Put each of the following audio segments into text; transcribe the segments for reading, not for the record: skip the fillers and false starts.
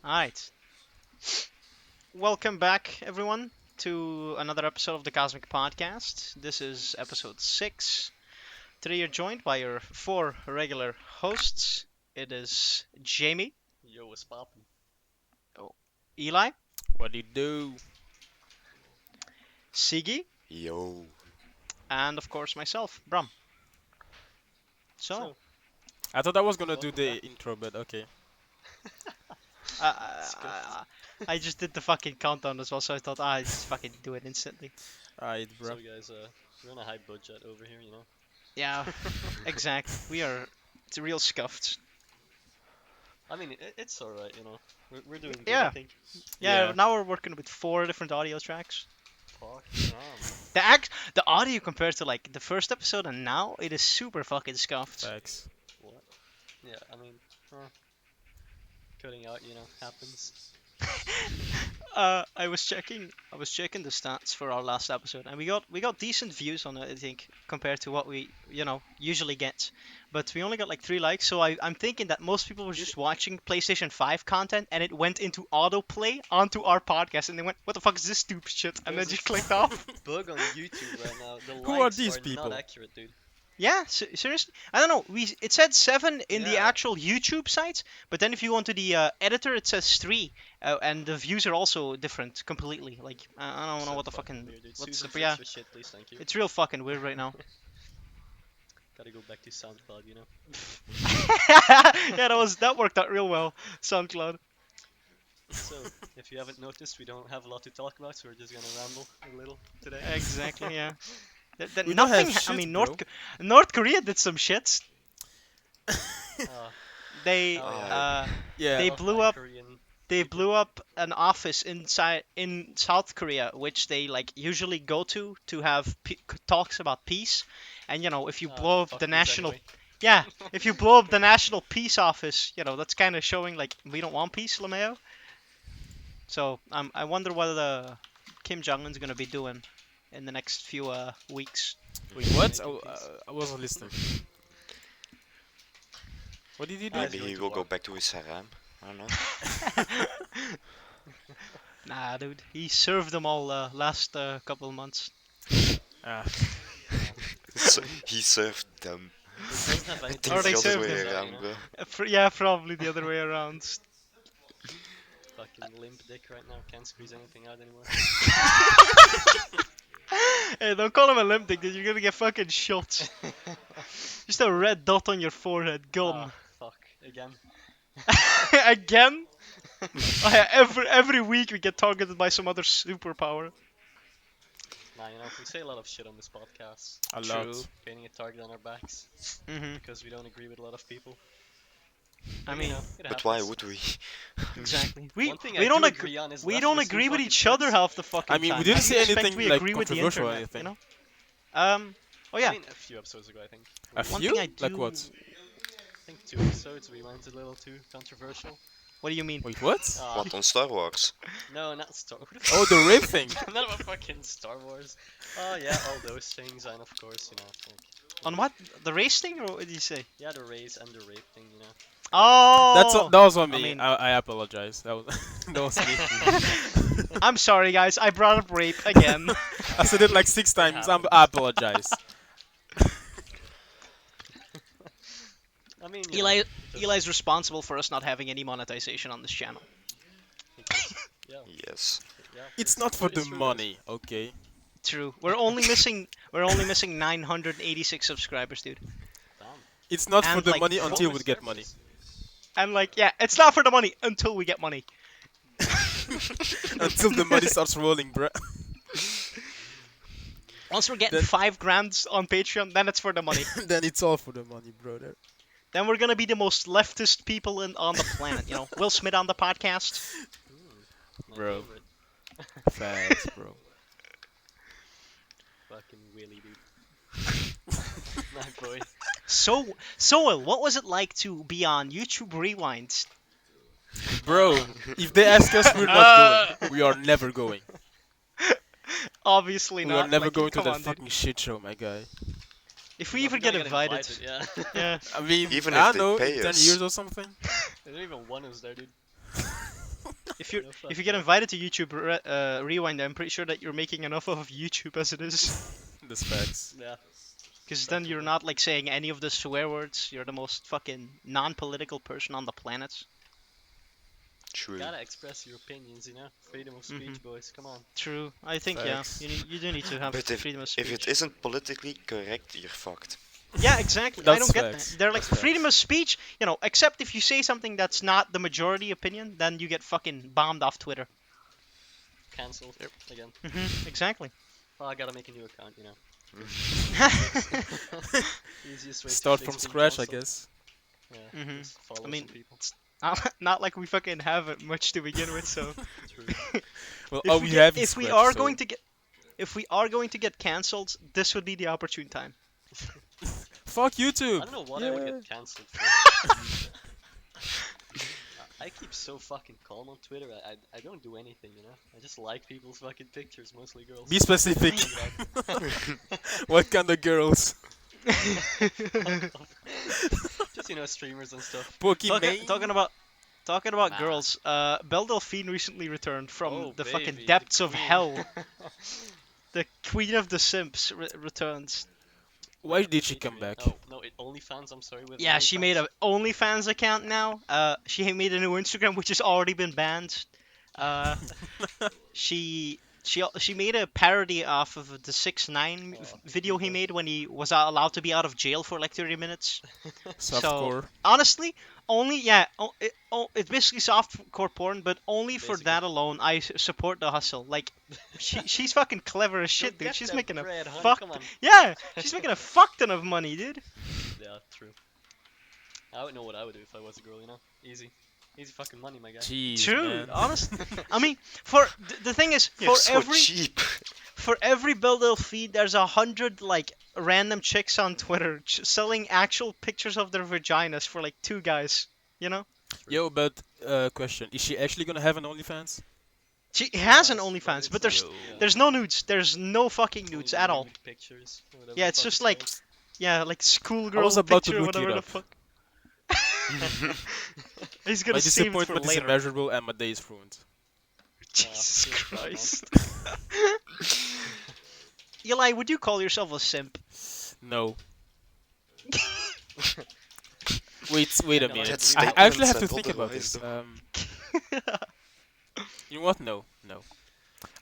Alright. Welcome back, everyone, to another episode of the Cosmik Podcast. This is episode 6. Today you're joined by your 4 regular hosts. It is Jaimy, Yo, what's poppin'? Elie, What do you do? Sigi, Yo. and of course myself, Bram. So, I thought I was gonna do Welcome the back. intro, but okay. uh, I just did the fucking countdown as well, so I thought I'd just fucking do it instantly. Alright, bro. So guys, we're on a high budget over here, you know. Yeah, exactly. It's real scuffed. I mean, it's alright, you know. We're doing good, Yeah. I think. Yeah, Yeah. now we're working with 4 different audio tracks. Fuck, The audio compared to like the first episode and now it is super fucking scuffed. Thanks. What? Yeah, I mean, cutting out, you know, happens. I was checking the stats for our last episode and we got decent views on it, I think, compared to what we usually get. But we only got like 3 likes, so I'm thinking that most people were just watching PlayStation 5 content and it went into autoplay onto our podcast and they went, what the fuck is this stupid shit? And then There's just a clicked off. Bug on YouTube right now. The Who are likes these people? not accurate, dude. Yeah, seriously? I don't know. It said 7 in the Yeah. actual YouTube site, but then if you go into the editor, it says 3, and the views are also different completely. Like I don't know So what the fucking weird, dude. what's Susan the yeah. for shit, please, thank you. It's real fucking weird right now. Gotta go back to SoundCloud, you know. Yeah, that worked out real well. SoundCloud. So, if you haven't noticed, we don't have a lot to talk about, so we're just gonna ramble a little today. Exactly. Yeah. We don't have Nothing. I shit, mean, bro. North Korea did some shit. Uh, They Oh, Yeah. they love blew my up. Korean They people. blew up an office in South Korea, which they like usually go to have talks about peace. And if you blow up Fuck the this national, anyway. yeah, if you blow up the national peace office, that's kind of showing like we don't want peace, Lameo. So I wonder what Kim Jong-un's gonna be doing in the next few weeks. Wait, what? Making peace. I wasn't listening. What did he do? He's Maybe going he to will go war. back to his harem. I don't know. Nah, dude, he served them all last couple of months. Ah, So he served them. It doesn't have I anything think Or it's they the other served way him. around, bro. Yeah, probably the other way around. Fucking limp dick right now, can't squeeze anything out anymore. Hey, don't call him a limp dick, dude. You're gonna get fucking shot. Just a red dot on your forehead. Gone. Ah, fuck, again. Again? Oh, yeah, every week we get targeted by some other superpower. Nah, you know, we say a lot of shit on this podcast. a lot. True. Painting a target on our backs Mm-hmm. because we don't agree with a lot of people. I You mean, know, it But why happens. would we? exactly. One thing We I don't do agree. agree on is We don't leftist agree with fucking each other shits. half the fucking I mean, time. we didn't How do say you expect anything we like agree with the controversial or internet, anything. Oh yeah. I mean, a few episodes ago, I think. A One few? thing I Like do- what? I think 2 episodes we went a little too controversial. What do you mean? Wait, what? What, on Star Wars? No, not Star Wars. Oh, the rape thing. Not about fucking Star Wars. Oh yeah, all those things, and of course, you know, like, On what? The race thing, or what did you say? yeah, the race and the rape thing, you know. Oh. That was on I me. mean- I apologize. That was that was me. I'm sorry, guys. I brought up rape again. I said it like 6 times. I apologize. I mean, you know, Eli, just- Eli's responsible for us not having any monetization on this channel. Yeah, Yes. yeah. It's not for the true, money, okay? True. We're only missing 986 subscribers, dude. Damn. It's not for And, the like, money until we Bonus get money. services. And like, yeah, it's not for the money until we get money. Until the money starts rolling, bruh. Once we're getting Then- 5 grand on Patreon, then it's for the money. Then it's all for the money, brother. Then we're gonna be the most leftist people on the planet. Will Smith on the podcast. My Bro. favorite. Facts, bro. Fucking Willy, dude. My boy. So, what was it like to be on YouTube Rewind? Bro, if they ask us, we're not going. We are never going. Obviously We not. are never like, going to come that on, dude. fucking shit show, my guy. If we We're even not get gonna invited. yeah. Yeah. I mean, Even I if they don't know, pay in 10 us. years or something. They don't even want us there, dude. If you No, fuck if you get that. invited to YouTube Rewind, I'm pretty sure that you're making enough of YouTube as it is. That's facts. Yeah. Because then you're not like saying any of the swear words. You're the most fucking non-political person on the planet. True. Gotta express your opinions, you know? Freedom of speech, boys. Come on. True. I think Facts. you do need to have But freedom of speech. if it isn't politically correct, you're fucked. Yeah, exactly. I That's don't get facts. that. They're like That's facts. freedom of speech, except if you say something that's not the majority opinion, then you get fucking bombed off Twitter. Cancelled. Again. Exactly. Oh, I gotta make a new account, you know? Easiest way Start to from fix being scratch, I cancelled. guess. Yeah, Mhm. just follow I mean, some people. Not like we fucking have it much to begin with, so True. Well, if all we we get- have is if we scratch, are so- going to get if we are going to get cancelled, this would be the opportune time. Fuck I YouTube. don't know what I would Yeah. get cancelled for. I keep so fucking calm on Twitter. I don't do anything, you know? I just like people's fucking pictures, mostly girls. Be specific. What kind of girls? Just, you know, streamers and stuff. Pokemon. Talking about Nah. girls, Belle Delphine recently returned from Oh, the fucking baby, the depths of queen. hell. The queen of the Simps returns. Why did she come back? Oh, no, OnlyFans, I'm sorry. With Yeah, she made OnlyFans. a OnlyFans account now. She made a new Instagram, which has already been banned. She made a parody off of the 6ix9ine Oh, video he Jesus. made when he was allowed to be out of jail for like 30 minutes. Softcore. Honestly, it's basically softcore porn, but only for Basically. that alone, I support the hustle. Like, she's fucking clever as Go shit, dude. get She's that making bread, a hun, fuck. come on. Yeah, she's making a fuck ton of money, dude. Yeah, true. I would know what I would do if I was a girl, you know? Easy. Easy fucking money, my guy. Jeez, True, man. honestly. I mean, the thing is, You're for so every cheap. for every Belle feed, there's 100 like random chicks on Twitter selling actual pictures of their vaginas for like 2 guys. You know, Yo, but question: is she actually gonna have an OnlyFans? she has an Yes, OnlyFans, it's but there's Yo. there's no nudes. There's no fucking Only nudes the at all. nude Pictures, or whatever Yeah, the it's fuck just like called. yeah, like schoolgirl was about to picture, look it whatever the up. fuck. He's My gonna save it for disappointment is later. immeasurable and my day is ruined. Jesus Yeah, man. Christ. Eli, would you call yourself a simp? No. Wait a No, minute. That's I statements actually have to and think about otherwise, this. though. You know what? No.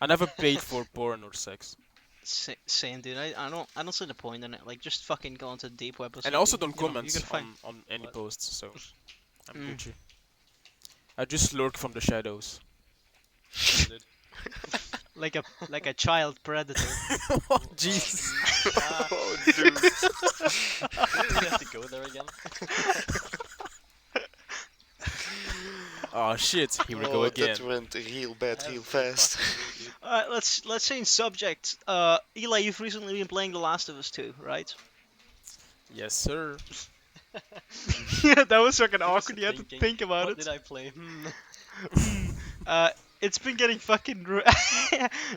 I never paid for porn or sex, Same, dude. I don't see the point in it. Like, just fucking go into the deep web. Or and I also something, don't you know, comment you can find on any What? posts, so I'm Mm. Gucci. I just lurk from the shadows. Dude. like a child predator. Oh, jeez. Oh, dude. Do we have to go there again? Oh shit! Here we Oh, go again. that went real bad, real Every fast. fucking week, dude. Alright, let's change subject. Eli, you've recently been playing The Last of Us 2, right? Yes, sir. Yeah, that was fucking I was awkward. You had to thinking, think about what it. did I play? It's been getting fucking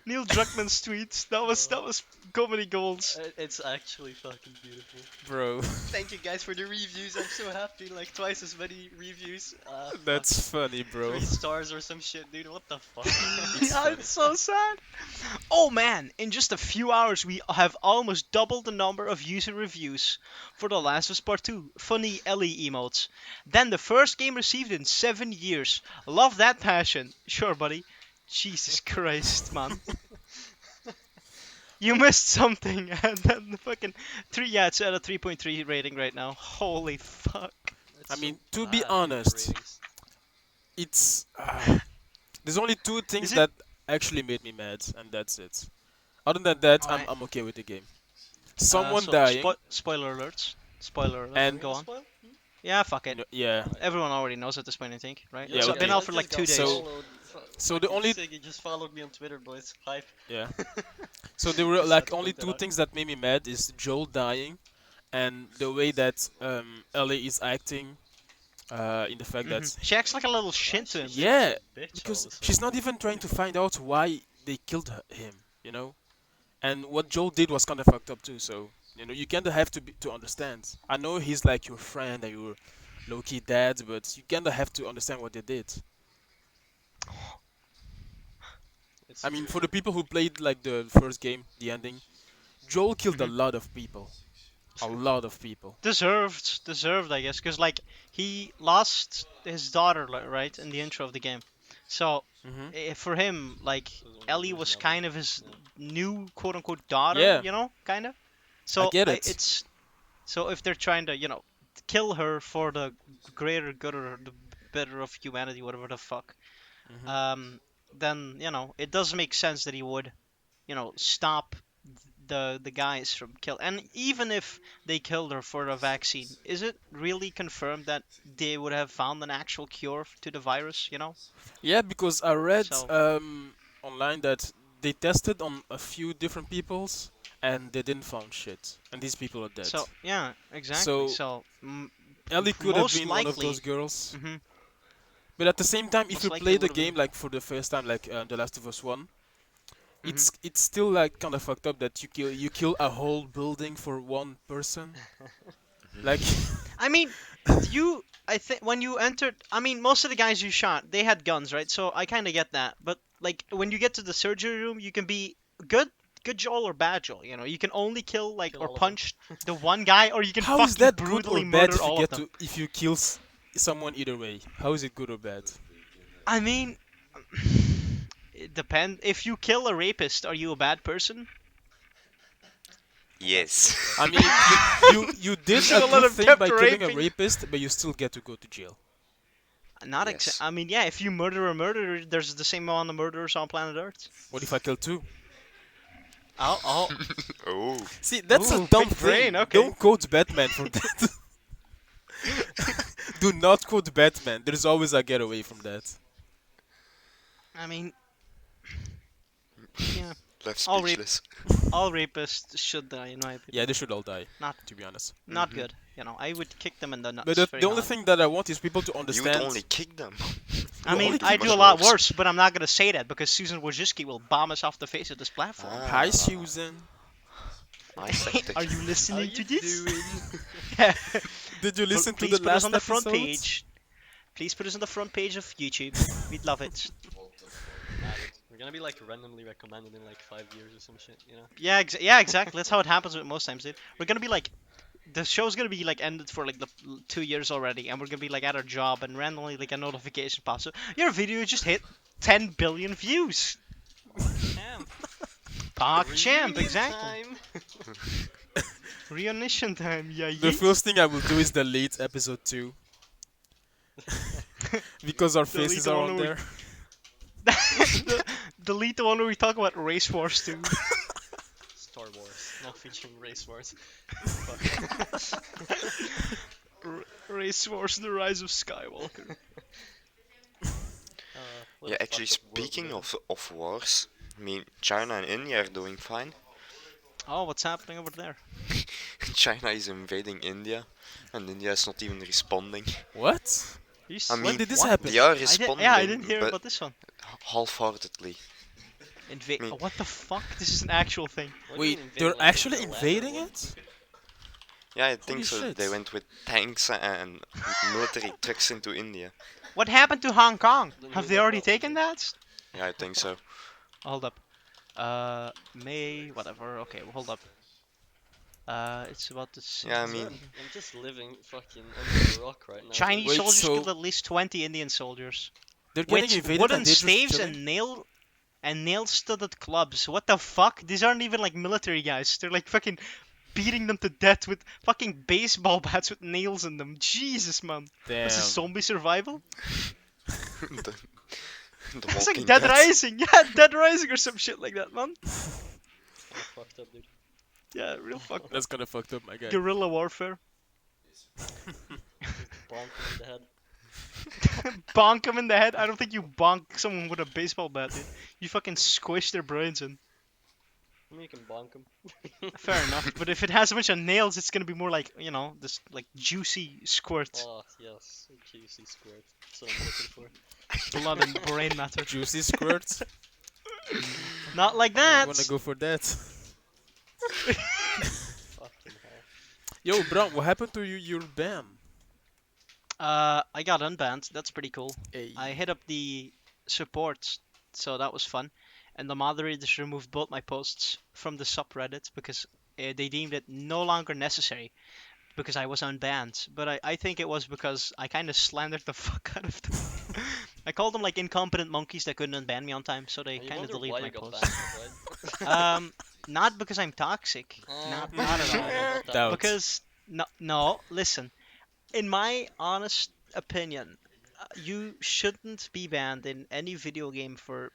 Neil Druckmann's tweets. That was comedy golds. It's actually fucking beautiful. Bro, Thank you guys for the reviews. I'm so happy. Like twice as many reviews. that's funny, bro. 3 stars or some shit, dude. What the fuck? Yeah, it's so sad. Oh man, in just a few hours we have almost doubled the number of user reviews for The Last of Us Part 2. Funny Elie emotes. Then the first game received in 7 years. Love that passion. Sure, buddy. Jesus Christ, man. You missed something. And then the fucking 3, yeah, it's at a 3.3 rating right now. Holy fuck. It's I so mean, to be bad, dude, honest, ratings. it's there's only 2 things Is it- that actually made me mad, and that's it. Other than that, Alright. I'm okay with the game. Someone So, dying, spoiler alerts. Spoiler alert. And- Go on. Spoil? Yeah, fuck it. yeah. Everyone already knows at this point, I think, right? Yeah, It's okay. been out for like 2 days. So- So the only Siggy just followed me on Twitter, boys. Hype. yeah. So there were Just had like to only point that 2 out. things that made me mad is Joel dying, and the way that Ellie is acting. In the fact that She acts like a little shit to him. yeah, Bitch all because of a she's sudden. not even trying to find out why they killed him, you know. And what Joel did was kind of fucked up too. So you kind of have to understand. I know he's like your friend and your low-key dad, but you kind of have to understand what they did. It's I mean, true. for the people who played like the first game, the ending, Joel killed a Mhm. lot of people. A lot of people. Deserved, I guess, because like he lost his daughter, right, in the intro of the game. So Hmm. for him, like It was one of Ellie his was mother. kind of his Yeah. new quote unquote daughter, Yeah, kind of. I So get it. it's so if they're trying to, kill her for the greater good or the better of humanity, whatever the fuck, Hmm. um, then it does make sense that he would, stop the guys from kill. And even if they killed her for the vaccine, is it really confirmed that they would have found an actual cure to the virus? Yeah, because I read So online that they tested on a few different peoples and they didn't found shit, and these people are dead. yeah, exactly. So So Ellie could have most been one of those likely, girls, hmm but at the same time, if most you likely play it the would have game been. like for the first time, like The Last of Us One, hmm it's still like kind of fucked up that you kill a whole building for one person. Like, I mean, I think when you entered, I mean, most of the guys you shot, they had guns, right? So I kind of get that. But like when you get to the surgery room, you can be good, good Joel or bad Joel. You can only kill like Kill or all of them. punch the one guy, or you can how is fucking that good or brutally bad murder if you all of get them. to if you kill someone either way? How is it good or bad? I mean, it depends. If you kill a rapist, are you a bad person? That's a Yes. good I question. mean, you You did should a have let good him thing kept by killing a raping. rapist, but you still get to go to jail. Not Yes. I mean, yeah, if you murder a murderer, there's the same amount of murderers on planet Earth. What if I kill two? Oh, Oh. See, that's a ooh, dumb big brain. thing. Okay. Don't quote Batman for that. Do not quote Batman. There's always a getaway from that. I mean, yeah, Left all rape, speechless. all rapists should die, in my Yeah, opinion. they should all die, Not, to be honest. not Hmm. good. I would kick them in the But nuts the, very the only hard. thing that I want is people to You would only understand. kick them. I You mean, only do I kick do a much them. lot worse. worse, but I'm not gonna say that because Susan Wojcicki will bomb us off the face of this platform. Hi, Ah, Susan. nice tactic. Are you How listening you to this? doing? Did you listen to Please the put us last on the front episode? page. Please put us on the front page of YouTube. We'd love it. Nah, dude. We're gonna be like randomly recommended in like 5 years or some shit, you know? Yeah, yeah, exactly. That's how it happens with most times, dude. We're gonna be like, the show's gonna be like ended for like the 2 years already, and we're gonna be like at our job, and randomly like a notification pops up. Your video just hit 10 billion views. Camp! Park champ, Reunion exactly. time! Reunion time, yeah, The yeet. first thing I will do is delete episode 2. Because our Delete faces the are one on where there. delete the one where we talk about race wars too. Star Wars, now featuring race wars. Race wars, the rise of Skywalker. What Yeah, a actually, fucked up world we speaking live in. of wars, I mean, China and India are doing fine. Oh, what's happening over there? China is invading India, and India is not even responding. What? I When mean, did this what? happen? they are I responding, didn't hear but about this one. half-heartedly. Me. What the fuck? This is an actual thing. What do you Wait, mean invading, they're like, actually taking the land or invading what? it? Yeah, I Holy think so. shit. They went with tanks and military trucks into India. What happened to Hong Kong? Then Have who they let already that taken one that? Yeah, I think so. Hold up. May, whatever. Okay, well, hold up. It's about the same. Yeah, I So mean- I'm just living fucking under a rock right now. Chinese Wait, soldiers so- killed at least 20 Indian soldiers They're getting with invaded wooden and they're just staves chilling? and nail-studded clubs. What the fuck? These aren't even like military guys. They're like fucking beating them to death with fucking baseball bats with nails in them. Jesus, man. Damn. This is zombie survival? the It's like Walking Dead Dead. Rising. Yeah, Dead Rising or some shit like that, man. Kinda fucked up, dude. Yeah, real fuck. That's kinda fucked up, my guy. Guerrilla warfare. Bonk him in the head. Bonk them in the head. I don't think you bonk someone with a baseball bat, dude. You fucking squish their brains in. I mean, you can bonk him. Fair enough. But if it has a bunch of nails, it's gonna be more like, this like juicy squirt. Oh, yes. Juicy squirt. That's what I'm looking for. Blood and brain matter. Juicy squirts. Not like I that. wanna go for that. Fucking hell. Yo, Bram, what happened to your ban? I got unbanned. That's pretty cool. Hey. I hit up the support, so that was fun. And the moderators removed both my posts from the subreddit because they deemed it no longer necessary because I was unbanned. But I think it was because I kind of slandered the fuck out of them. I called them like incompetent monkeys that couldn't unban me on time, so they And you kind of wonder deleted why my you got post. banned, Not because I'm toxic. right? Not at all. Doubt. Because no, listen. In my honest opinion, you shouldn't be banned in any video game for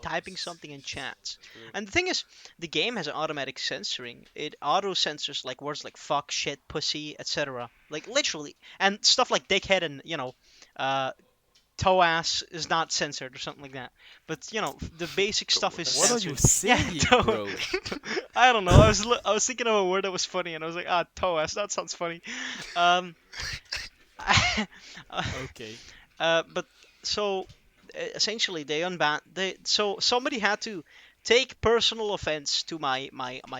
typing something in chat. True. And the thing is, the game has automatic censoring. It auto censors like words like fuck, shit, pussy, etc. Like literally, and stuff like dickhead and uh, toe ass is not censored or something like that. But the basic stuff is What are censored. you Yeah, saying, toe. bro? I don't know. I was thinking of a word that was funny, and I was like, toe ass. That sounds funny. Um, Okay. but so essentially they unbanned so somebody had to take personal offense to my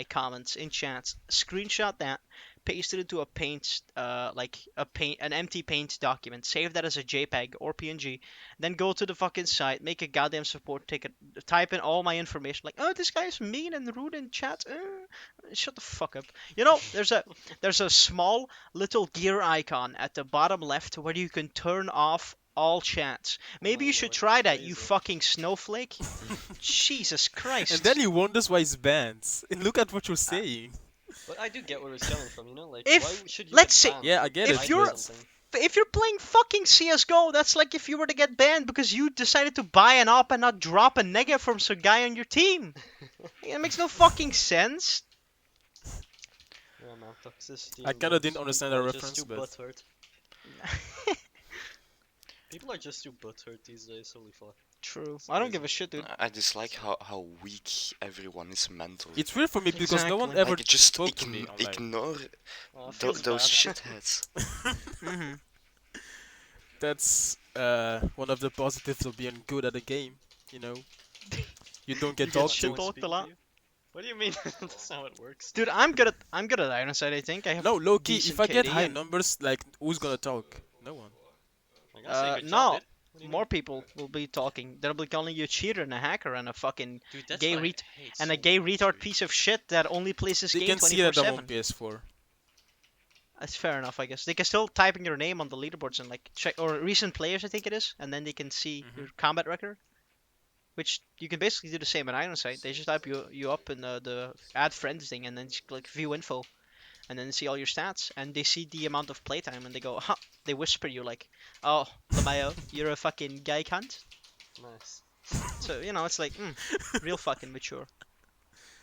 comments in chat, screenshot that, paste it into a paint like an empty paint document, save that as a JPEG or PNG, then go to the fucking site, make a goddamn support ticket, type in all my information like, oh, this guy's mean and rude in chat. Shut the fuck up. There's a small little gear icon at the bottom left where you can turn off all chats. Maybe my you should lord, try that's that, you crazy. fucking snowflake. Jesus Christ. And then he wonders why he's banned. And look at what you're saying. But I do get where it's coming from, Like, If- why should you let's get say- banned Yeah, for I get it, typing you're- something? If you're playing fucking CSGO, that's like if you were to get banned because you decided to buy an op and not drop a nega from some guy on your team. It makes no fucking sense. Yeah, man, toxicity. I in kinda games. didn't understand People the are just reference, too but- butthurt. People are just too butthurt these days. Holy fuck. True. It's I don't crazy. give a shit, dude. I dislike how weak everyone is mentally. It's weird for me because no one Exactly. ever Like, just spoke to me online. ignore Oh, it tho- feels those bad. shitheads. hmm That's one of the positives of being good at a game, you know? You don't get You get talked shit to. talked Speak a to lot. you? What do you mean? That's not how it works. Dude, I'm good at Ironside, I think. I have No, low key, decent if I get KD high and- numbers, like, who's gonna talk? No one. I gotta say, good no, job, dude. What do you more mean? people will be talking. They'll be calling you a cheater and a hacker and a fucking Dude, that's gay what I ret- hate and a so gay much, retard dude. piece of shit that only plays this They game can see that I'm on 24/7. PS4. That's fair enough, I guess. They can still type in your name on the leaderboards and like check or recent players, I think it is, and then they can see Mhm. your combat record. Which you can basically do the same at Ironside. They just type you up in the add friends thing and then just click view info, and then see all your stats, and they see the amount of playtime and they go, huh. They whisper you like, oh, Lamayo, you're a fucking gay cunt. Nice. So it's like real fucking mature.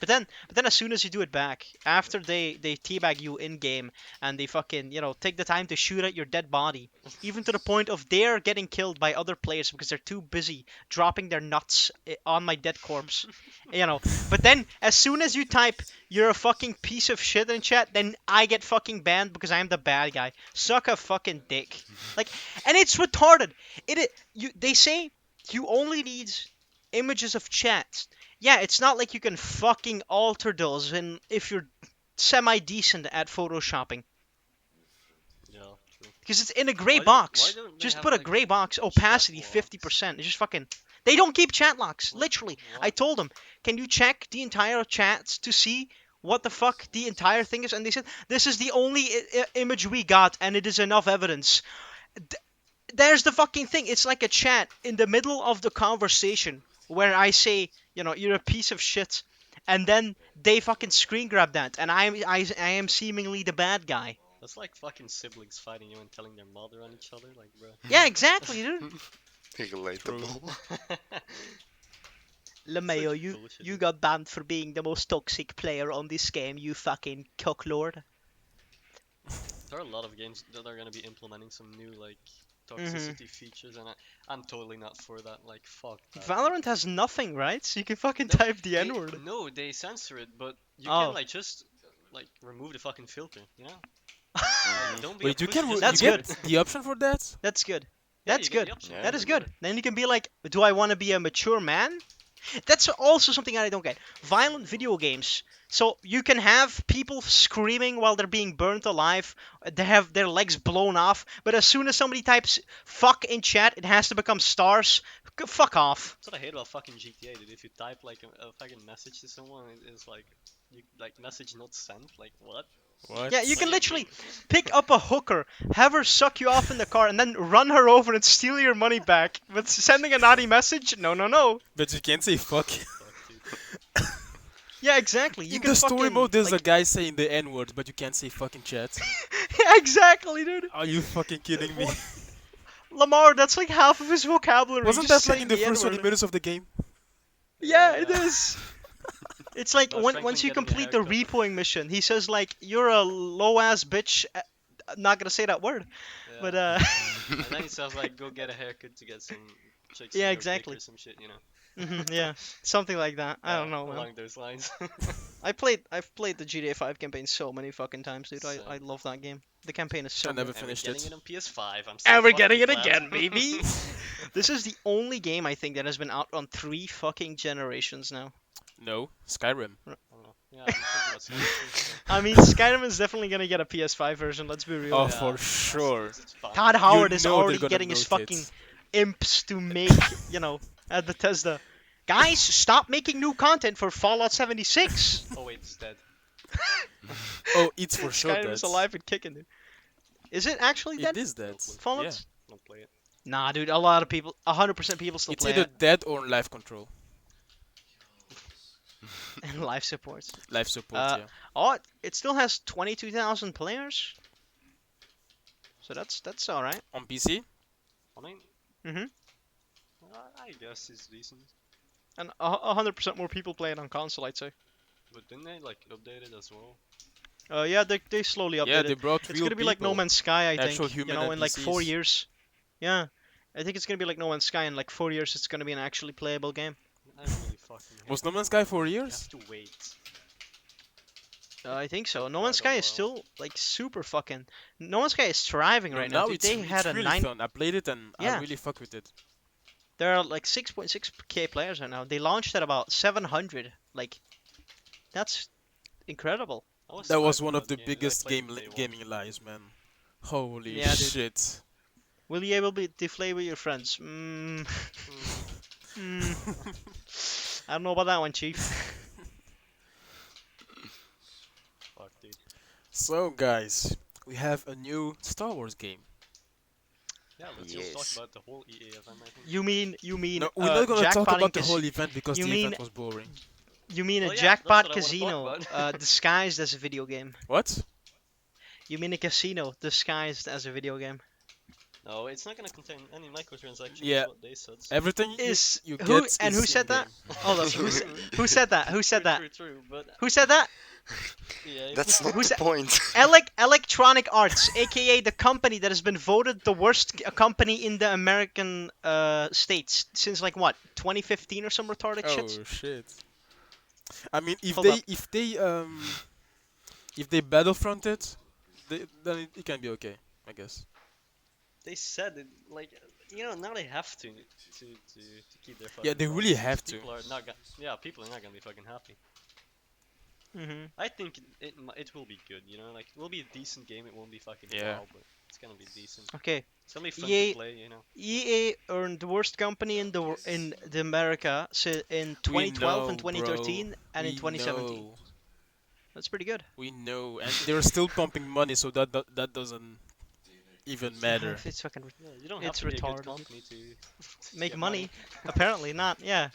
But then as soon as you do it back, after they teabag you in game and they fucking take the time to shoot at your dead body, even to the point of they're getting killed by other players because they're too busy dropping their nuts on my dead corpse, But then as soon as you type you're a fucking piece of shit in chat, then I get fucking banned because I'm the bad guy. Suck a fucking dick. Like, and it's retarded. They say you only need images of chat. Yeah, it's not like you can fucking alter those if you're semi-decent at photoshopping. Yeah, true. Because it's in a gray Why box. don't they Just have, put a like, gray box, chat opacity logs? 50%. It's just fucking... They don't keep chat locks, What- literally. what? I told them, can you check the entire chats to see what the fuck the entire thing is? And they said, this is the only image we got, and it is enough evidence. There's the fucking thing. It's like a chat in the middle of the conversation where I say, you're a piece of shit, and then they fucking screen grab that, and I am seemingly the bad guy. That's like fucking siblings fighting you and telling their mother on each other, like, bro. Yeah, exactly, dude. Relatable. LeMayo, Such you bullshit, you dude. got banned for being the most toxic player on this game, you fucking cocklord. There are a lot of games that are gonna be implementing some new like Mm-hmm. toxicity features, and I'm totally not for that. Like, fuck that. Valorant has nothing, right? So you can fucking No, type the They- N-word. No, they censor it, but you Oh. can like just like remove the fucking filter, you know? Mhm. Don't be Wait, a you pussy, can just That's you remove get it. the option for that? That's good. Yeah, That's you get good. the option. Yeah. That is good. Then you can be like, do I want to be a mature man? That's also something I don't get. Violent video games. So you can have people screaming while they're being burnt alive. They have their legs blown off. But as soon as somebody types "fuck" in chat, it has to become stars. Fuck off. That's what I hate about fucking GTA, dude. If you type like a fucking message to someone, it's like you like message not sent. Like what? What? Yeah, you What can do literally mean? pick up a hooker, have her suck you off in the car, and then run her over and steal your money back. But sending a naughty message? No, no, no. But you can't say fuck. Fuck, dude. Yeah, exactly. You In can the story fucking, mode, there's like, a guy saying the N word, but you can't say fucking chat. yeah, exactly, dude. Are you fucking kidding me? Lamar, that's like half of his vocabulary. Wasn't just that like saying in the first 20 N-word. minutes of the game? Yeah, it is. It's like Well, once Franklin you getting a complete the haircut. repoing mission, he says like, "You're a low ass bitch." I'm not gonna say that word, Yeah. but And then he sounds like, go get a haircut to get some chicks Yeah, in your exactly. dick or some shit, you know. yeah, something like that. I don't Yeah, know, man. along those lines. I've played the GTA 5 campaign so many fucking times, dude. I Same. love that game. The campaign is so I good. never And we're finished getting it. it on PS5. I'm so And we're fucking getting it glad. again, baby. This is the only game I think that has been out on 3 fucking generations now. No, Skyrim. I don't know. Yeah, I'm thinking about Skyrim too. I mean, Skyrim is definitely gonna get a PS5 version. Let's be real. Oh, Yeah, for that's- sure. it's fine. Todd Howard is know they're already gonna getting his milk it. fucking imps to make, at Bethesda. Guys, stop making new content for Fallout 76. Oh wait, it's dead. Oh, it's for sure Skyrim dead. is alive and kicking, dude. Is it actually It dead? is dead. Fallout? Yeah. Don't play it. Nah, dude. A lot of people, 100% people still It's play either it. dead or life control. And life support. Life support, Uh, yeah. Oh, it still has 22,000 players. So that's all right. On PC? I mean, Mhm. I guess it's decent. And 100% more people play it on console, I'd say. But didn't they like update it as well? Yeah, they slowly update Yeah, it. they brought It's real gonna be like No people. Man's Sky, I Actual think. You human know, in like 4 NPCs. years. Yeah, I think it's gonna be like No Man's Sky. In like 4 years, it's gonna be an actually playable game. I really fucking hate Was No Man's Sky 4 you years? have to wait. I think so. No Quite Man's a Sky is while. still like super fucking. No Man's Sky is thriving No, right now. Dude. it's, They had it's a really 9. fun. I played it and Yeah. I really fuck with it. There are like 6.6k players right now. They launched at about 700. Like, that's incredible. That was hyped one for of the that game, dude. I biggest played it day one. gaming lies, man. Holy Yeah, dude. shit. Will you able to play with your friends? I don't know about that one, Chief. Fuck, dude. So, guys, we have a new Star Wars game. Yeah, let's just talk Yes. about the whole EA event, I think. You mean No, we're not gonna talk jackpotting about the cas- whole event because you the mean- event was boring. You mean Well, a yeah, jackpot that's what I wanna casino talk about. disguised as a video game? What? You mean a casino disguised as a video game? No, it's not gonna contain any microtransactions. Yeah. That's what they said. Everything Is you who get and is who said that? in-game. Hold up, who said that? Who said that? True, but Who said that? yeah. That's not Who's the that? point. Electronic Arts, aka the company that has been voted the worst company in the American states since like what 2015 or some retarded shit. Oh shit. I mean, if Hold they up. if they battlefront it, then it can be okay, I guess. They said it like now they have to keep their. Yeah, fucking they really promises. have to. People are not gonna. People are not gonna be fucking happy. Hmm I think it will be good. Like it will be a decent game. It won't be fucking Yeah. wow, but it's gonna be decent. Okay, It's gonna be fun EA to play. EA earned the worst company in the America in 2012 and know, 2013 bro. and in We 2017. know. That's pretty good. We know, and they're still pumping money, so that doesn't even matter. It's fucking Yeah, you don't have It's to be a retarded. good company to make get money. Apparently not. Yeah,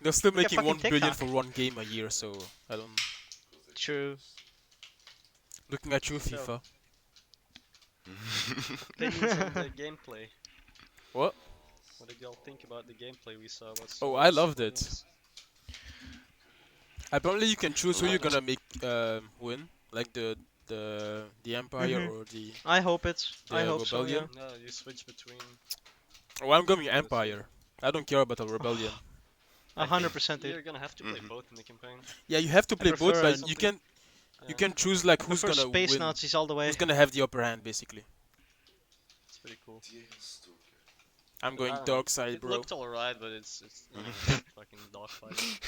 They're still Look at making 1 fucking billion TikTok. for one game a year, so I don't. true. Looking at you, So- FIFA. Opinions on the gameplay. What? What did y'all think about the gameplay we saw? About Oh, Star I Wars loved it. Squadrons? Apparently, you can choose who you're gonna make win, like the Empire Mhm. or the. I hope it's. I The hope so. Yeah. rebellion? No, you switch between. Oh, I'm going Empire. I don't care about a rebellion. 100%, dude. You're gonna have to play Mhm. both in the campaign. Yeah, you have to play both, prefer, but something- you can Yeah, you can choose like who's Prefer gonna space win, Nazis all the way. who's gonna have the upper hand, basically. it's pretty cool. I'm I going don't know, dark side, it bro. looked alright, but it's fucking dogfighting.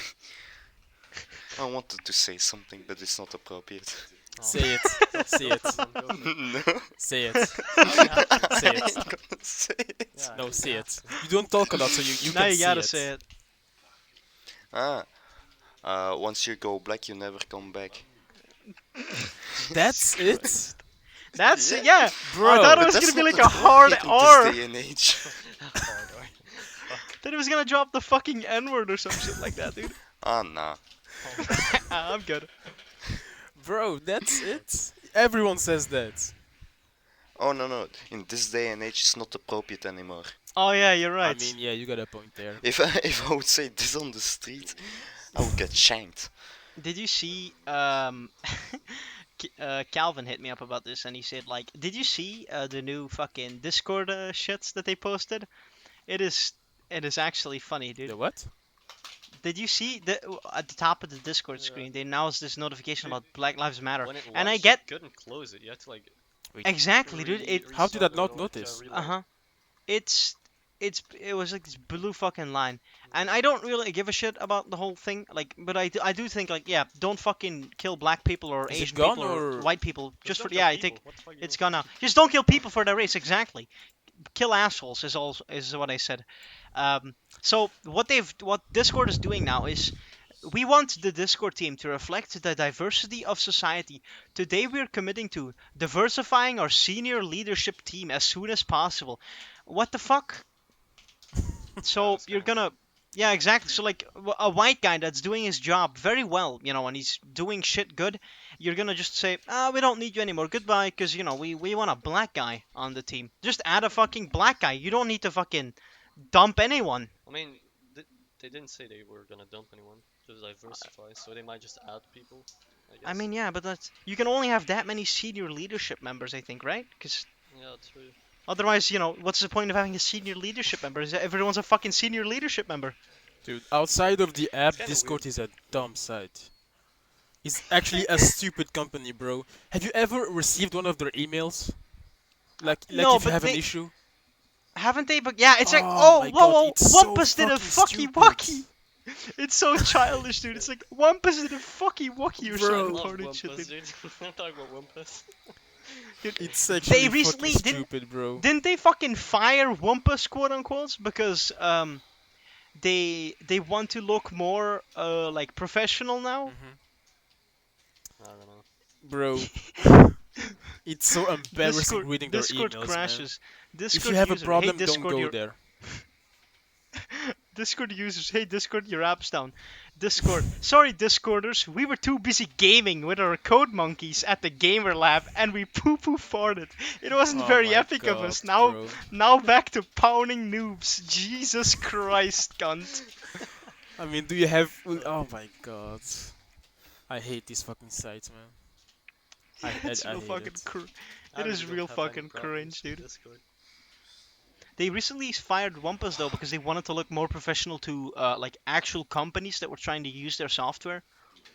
I wanted to say something, but it's not appropriate. Oh, Say it. Say go it. for it, go for it. No. Say it. Now you have to. Say I it. ain't gonna say it. Yeah, No, you say have it. to. You don't talk a lot, so you Now can you say gotta it. say it. Once you go black, you never come back. That's it? That's Yeah. it. Yeah. Bro. I thought it But was that's gonna be not like a hard appropriate in R. this day and age. Hard, right? Then it was gonna drop the fucking N-word or some shit like that, dude. Nah. I'm good. Bro, that's it? Everyone says that. Oh no. In this day and age, it's not appropriate anymore. Oh yeah, you're right. I mean, yeah, you got a point there. If I would say this on the street, I would get shanked. Did you see Calvin hit me up about this and he said like, did you see the new fucking Discord shits that they posted? It is actually funny, dude. The what? Did you see at the top of the Discord Yeah. screen they announced this notification Dude, about Black Lives Matter? When it And I launched, get you couldn't close it. You had to like exactly, dude. It How did I restart it not or notice? uh-huh. It was like this blue fucking line, and I don't really give a shit about the whole thing, like, but I do think like, yeah, don't fucking kill black people or Is it Asian gone people or or- white people Just just for don't kill yeah, I people. think What the fuck you it's doing? gonna just don't kill people for their race, exactly. Kill assholes is what I said. So what Discord is doing now is we want the Discord team to reflect the diversity of society. Today we're committing to diversifying our senior leadership team as soon as possible. What the fuck? So that's you're kinda gonna, yeah, exactly. So like a white guy that's doing his job very well, and he's doing shit good, you're gonna just say, we don't need you anymore, goodbye, because we want a black guy on the team. Just add a fucking black guy. You don't need to fucking dump anyone. I mean, they didn't say they were gonna dump anyone. Just diversify, so they might just add people. I guess. I mean, yeah, but you can only have that many senior leadership members, I think, right? Because Yeah, true. otherwise, what's the point of having a senior leadership member? Everyone's a fucking senior leadership member. Dude, outside of the app, kinda Discord weird. is a dumb site. It's actually a stupid company, bro. Have you ever received one of their emails? Like No, if you but have an they issue? haven't they? But yeah, it's like, Oh my god, whoa, it's so Wumpus did a fucking fucky wucky. stupid. It's so childish, dude. It's like Wumpus did a fucky wucky or Bro. something Love retarded shit. Wumpus, Dude. dude. I'm talking about Wumpus. It's actually recently fucking didn't- stupid, bro. Didn't they fucking fire Wumpus, quote unquote, because they want to look more like professional now? I don't know. Bro, it's so embarrassing reading their Discord emails, crashes. man. Discord If you have a user, problem, hey, don't Discord, go your there. Discord users, hey Discord, your app's down. Discord, sorry Discorders, we were too busy gaming with our code monkeys at the gamer lab and we poo-poo farted. It wasn't Oh very my epic of God, us. bro. Now back to pounding noobs. Jesus Christ, cunt. I mean, do you have... Oh my god. I hate these fucking sites, man. It's I real hate fucking it. I It is really real don't have any fucking problems cringe, with dude. Discord. They recently fired Wumpus though because they wanted to look more professional to like actual companies that were trying to use their software.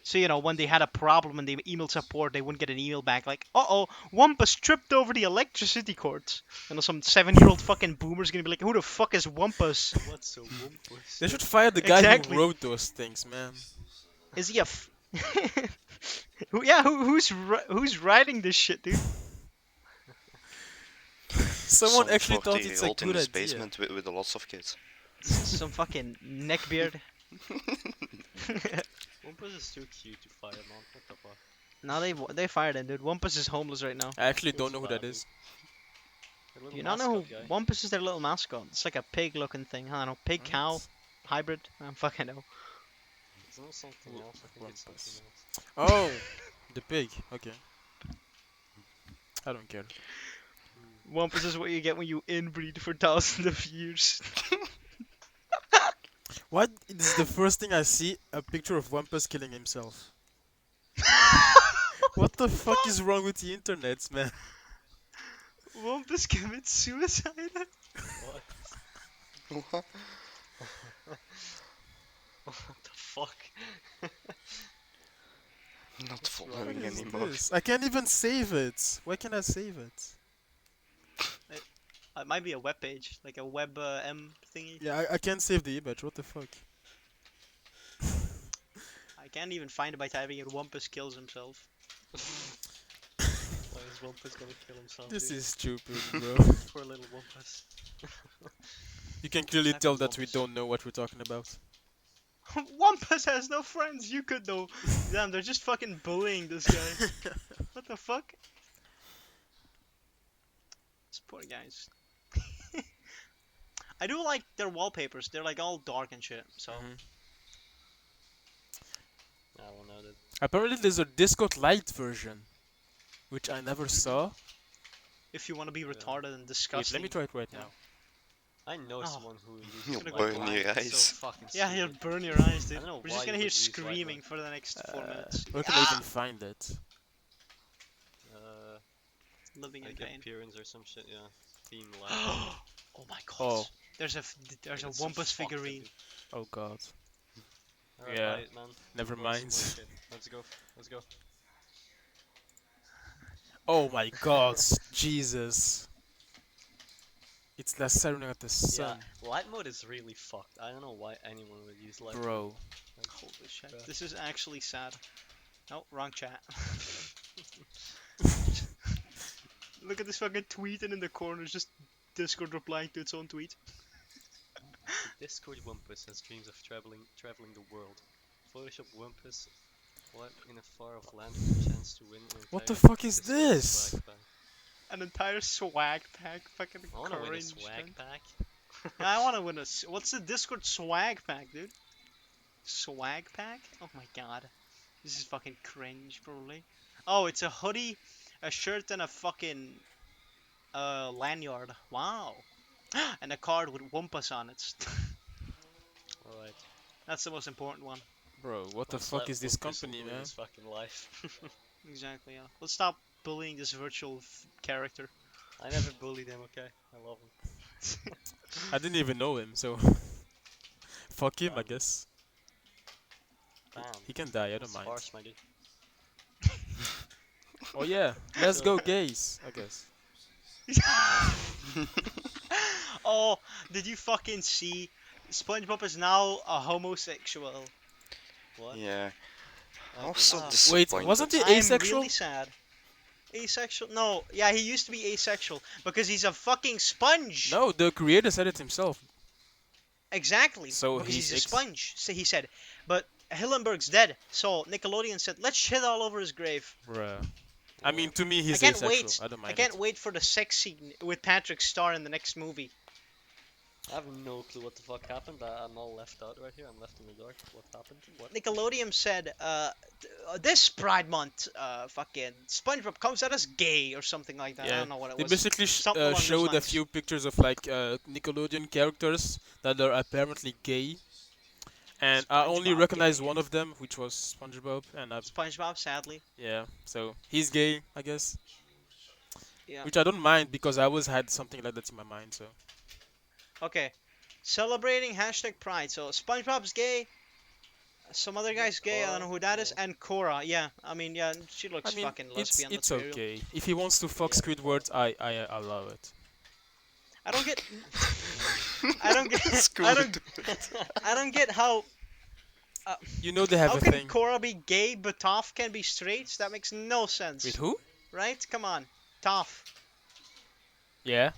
So when they had a problem and they emailed support, they wouldn't get an email back like, "Uh-oh, Wumpus tripped over the electricity cords." Some 7-year-old fucking boomer's gonna be like, "Who the fuck is Wumpus?" What's a Wumpus? They should fire the guy Exactly. who wrote those things, man. Is he a who's writing this shit, dude? Someone Some actually thought it's a 40-year-old in good his idea. basement with lots of kids. Some fucking neckbeard. Wumpus is too cute to fire, man. What the fuck? Now they fired him, dude. Wumpus is homeless right now. I actually Feels don't know who that bad, is. Their Do little you not know who mascot guy. Wumpus is? Their little mascot. It's like a pig-looking thing. I don't know, pig cow What? hybrid. I don't fucking know. It's not something else. I think it's something else. Oh, the pig. Okay. I don't care. Wumpus is what you get when you inbreed for thousands of years. What is the first thing I see? A picture of Wampus killing himself. What the fuck is wrong with the internet, man? Wumpus commits suicide. What? What? What the fuck? Not What following is anymore. this? I can't even save it. Why can't I save it? it might be a web page, like a web M thingy. Yeah, I can't save the image. What the fuck? I can't even find it by typing in Wumpus kills himself. Why is Wumpus gonna kill himself, This dude? is stupid, bro. Poor little Wumpus. You can clearly Type tell in that we Wumpus. don't know what we're talking about. Wumpus has no friends. You could though. Damn, they're just fucking bullying this guy. What the fuck? These poor guys. I do like their wallpapers. They're like all dark and shit. So Mhm. I don't know that. Apparently, there's a Discord Lite version, which I never saw. if you want to be Yeah. retarded and Wait, disgusting. let me try it right Yeah. now. I know Oh. someone who uses You'll like burn Lime. your It's eyes. So fucking Yeah, he'll stupid. burn your eyes, dude. don't know We're just why gonna you hear would use white screaming noise. for the next 4 minutes. Where can I even find it? Living in Like pain. appearance or some shit, yeah. Theme line. Oh my god. Oh. There's a Like, Wumpus it's so fucked up, figurine. dude. Oh god. Alright, Yeah. buy it, man. Never More- more mind. shit. Let's go. Let's go. Oh my god, Jesus. It's like staring at the sun, Yeah, light mode is really fucked. I don't know why anyone would use light mode. bro. Like, Holy shit. bruh. This is actually sad. Oh, wrong chat. Look at this fucking tweet, and in the corner is just Discord replying to its own tweet. The Discord Wumpus has dreams of traveling the world. Photoshop Wumpus, what in a far off land with a chance to win an What the entire fuck is Discord this? swag pack. An entire swag pack. Fucking I wanna win a cringe, swag man. pack. Yeah, I wanna win what's the Discord swag pack, dude? Swag pack? Oh my god. This is fucking cringe, probably. Oh, it's a hoodie, a shirt, and a fucking lanyard. Wow. And a card with Wumpus on it. Alright. That's the most important one. Bro, what the let's fuck let is this Wumpus company, enjoy man? his fucking life. Exactly, yeah. Let's stop bullying this virtual character. I never bullied him, okay? I love him. I didn't even know him, so fuck him, I guess. Damn. He can die, I don't That's mind. harsh, my dude. Oh yeah, let's go gays, I guess. Oh, did you fucking see? Spongebob is now a homosexual. What? Yeah. Oh, Also Wait, disappointed. wasn't he I'm asexual? really sad. Asexual? No, yeah, he used to be asexual because he's a fucking sponge. No, the creator said it himself. Exactly. So because he's he's a sponge. So he said, but Hillenberg's dead. So Nickelodeon said, let's shit all over his grave. Bruh. I mean, to me, he's I can't asexual. wait. I don't mind. I can't it. wait for the sex scene with Patrick Star in the next movie. I have no clue what the fuck happened. I'm all left out right here. I'm left in the dark. What happened? What? Nickelodeon said, this Pride Month, fucking SpongeBob comes out as gay or something like that. I Yeah, don't know what it they was. basically Something along those showed a lines. few pictures of like Nickelodeon characters that are apparently gay, and I only SpongeBob recognized gay. one of them, which was SpongeBob, and SpongeBob, sadly. yeah, so he's gay, I guess. Yeah. Which I don't mind because I always had something like that in my mind. So Okay. Celebrating hashtag Pride. So SpongeBob's gay. Some other guy's gay. I don't know who that is. Yeah. And Cora. Yeah. I mean, yeah, she looks I mean, fucking it's lesbian. it's let's be real. okay. If he wants to fuck Yeah. Squidward, I allow it. I don't get. I don't get. I don't get how. You know they have How a can thing. Cora be gay but Toph can be straight? That makes no sense. With who? Right? Come on. Toph. Yeah,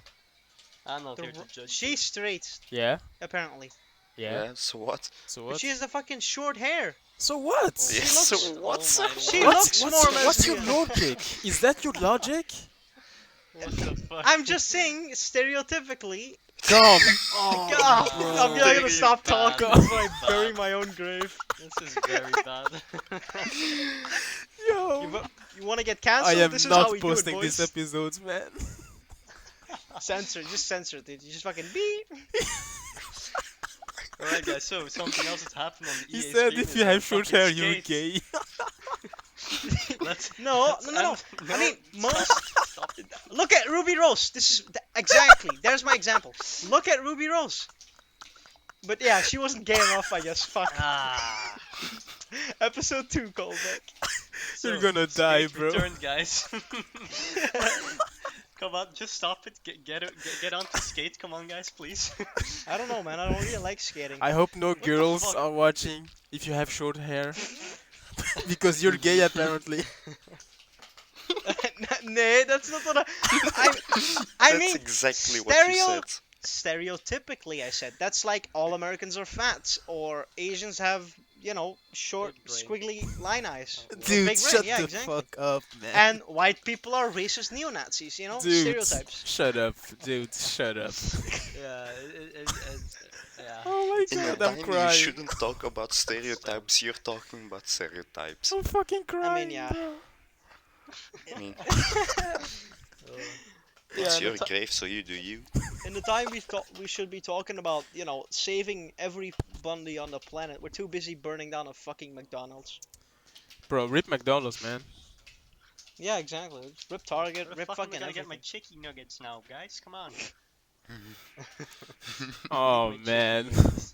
I'm not The here to ro- judge. She's straight, yeah, apparently. yeah. Yeah, so what? So But what? she has the fucking short hair. So what? Yeah, looks- so what's Oh my up? She lord. looks more What's your lesbian. logic? Is that your logic? What the fuck? I'm just saying, stereotypically. Come. God, bro. I'm not gonna Very stop bad. talking God. before I bury my own grave. This is very bad. Yo. You wanna get I cancelled? am This is how not we do it, posting boys. this episode, man. Censor, just censor it, dude. You just fucking beep. Alright guys, so something else has happened on the He EA said stream if is you that have short fucking hair, you're skates. gay. Let's No. I mean, most. stop. Look at Ruby Rose. This is exactly. There's my example. Look at Ruby Rose. But yeah, she wasn't gay enough, I guess. Fuck. Ah. Episode 2 callback. You're gonna die, Skate bro. returned, guys. Come on, just stop it. Get on to skate. Come on, guys, please. I don't know, man. I don't really like skating. I hope no the girls fuck? are watching if you have short hair. Because you're gay apparently. Nah, that's not what I That's mean, exactly what you said. stereotypically, I said that's like all Americans are fat or Asians have, short, Big brain. squiggly line eyes. Oh, Or Dude, big brain, shut yeah, the exactly. fuck up, man. And white people are racist neo-Nazis, Dude, stereotypes. shut up, dude, shut up. Yeah, yeah. Oh my In a god, I'm time you crying. shouldn't talk about stereotypes, you're talking about stereotypes. I'm fucking crying, yeah. bro. I mean, Oh. it's Yeah, your grave, so you do you. In the time we should be talking about, saving everybody on the planet. We're too busy burning down a fucking McDonald's. Bro, rip McDonald's, man. Yeah, exactly. Rip Target, Where the rip fuck am I fucking gonna everything. get my chicken nuggets now, guys? Come on. Oh My chicken man. nuggets.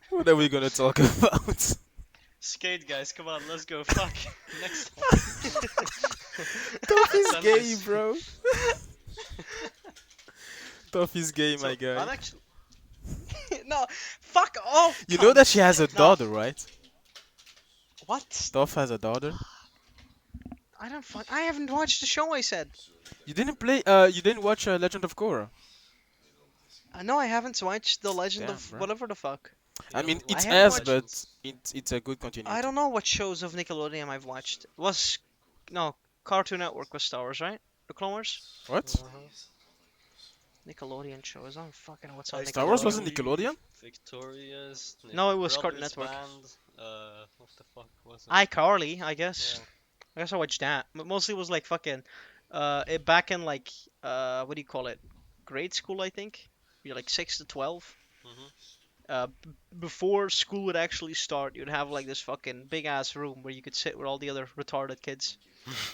What are we gonna talk about? Skate, guys, come on, let's go. Fuck. Next time. Tough is Send gay, this. bro. Tough is gay, So, my guy. I'm actually. No, fuck off. You know that she cunt. has a No. daughter, right? What? Tough has a daughter. I haven't watched the show. I said. You didn't play. You didn't watch Legend of Korra. No, I haven't watched the Legend Damn, of bro. whatever the fuck. I mean, I it's haven't ass, watched- but it's a good continuity. I don't know what shows of Nickelodeon I've watched. Cartoon Network was Star Wars, right? The Clone Wars. What? Nickelodeon shows. I don't fucking know what's on Like Nickelodeon. Star Wars wasn't Nickelodeon? Victorious. No, it was Cartoon Brothers Network. Band. What the fuck was it? iCarly, I guess. Yeah. I guess I watched that. But mostly it was like fucking, back in like, what do you call it? Grade school, I think. You're like 6 to 12. Mhm. Before school would actually start, you'd have like this fucking big ass room where you could sit with all the other retarded kids.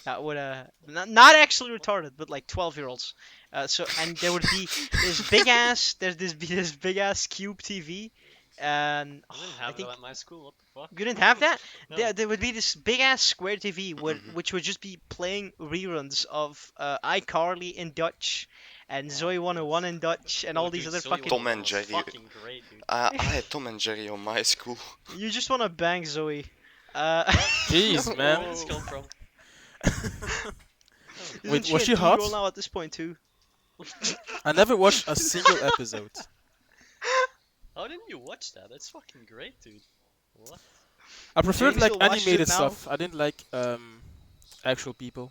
That would not actually retarded, but like 12-year-olds. And there would be this big ass cube TV, and I didn't I have think that at my school. What the fuck? you didn't have that. No. There would be this big ass square TV Mhm. which would just be playing reruns of iCarly in Dutch and Zoe 101 in Dutch and Oh, all these dude, other Zoe fucking. Tom 101 and was Jerry. Fucking great, dude. I had Tom and Jerry on my school. You just want to bang Zoe. Jeez, man. Where did this come from? Isn't Wait, was a she teen hot? girl now at this point too? I never watched a single episode. How didn't you watch that? That's fucking great, dude. What? I preferred James like still watched it animated now? stuff. I didn't like actual people.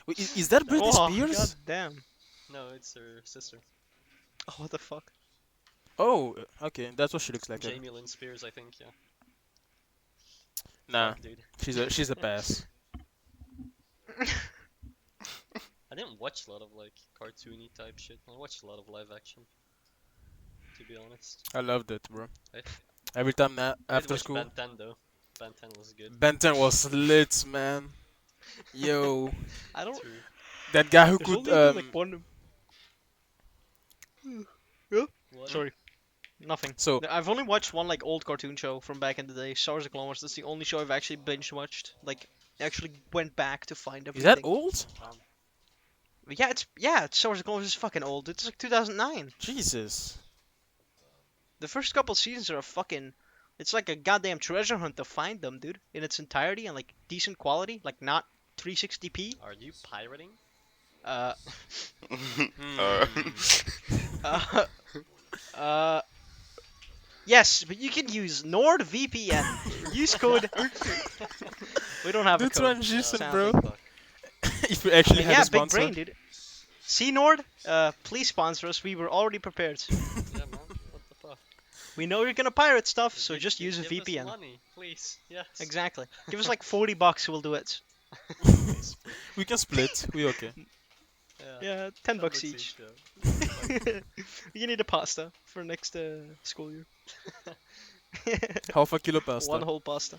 Wait, is that Britney Oh, Spears? god damn. No, it's her sister. Oh, what the fuck? Oh, okay, that's what she looks like. Jaimy Lynn Spears, I think, yeah. Nah, Fuck, dude. she's a pass. I didn't watch a lot of like cartoony type shit. I watched a lot of live action. To be honest. I loved it, bro. I Every time did after watch school, Ben 10 though. Ben 10 was good. Ben 10 was lit, man. Yo, I don't. True. that guy who There's could only been, like one. What? Sorry. Nothing. So I've only watched one like old cartoon show from back in the day, Star Wars: The Clone Wars. That's the only show I've actually binge watched. Like, actually went back to find is everything. that old? Yeah, Star Wars: The Clone Wars is fucking old. It's like 2009. Jesus. The first couple seasons are a fucking. It's like a goddamn treasure hunt to find them, dude, in its entirety and like decent quality, like not 360p. Are you pirating? Uh, Uh, uh, uh, yes, but you can use NordVPN. Use code. We don't have The a code. transition, sadly. bro. Fuck. If we actually Yeah, had a big sponsor. brain, dude. See, Nord, please sponsor us. We were already prepared. Yeah, man. What the fuck? We know you're gonna pirate stuff, so Gi- just gi- use a give us VPN. money, please. Yes. Exactly. Give us like $40, we'll do it. We can split. We okay. Yeah, $10 each. Yeah. You need a pasta for next school year. Half a kilo pasta. One whole pasta.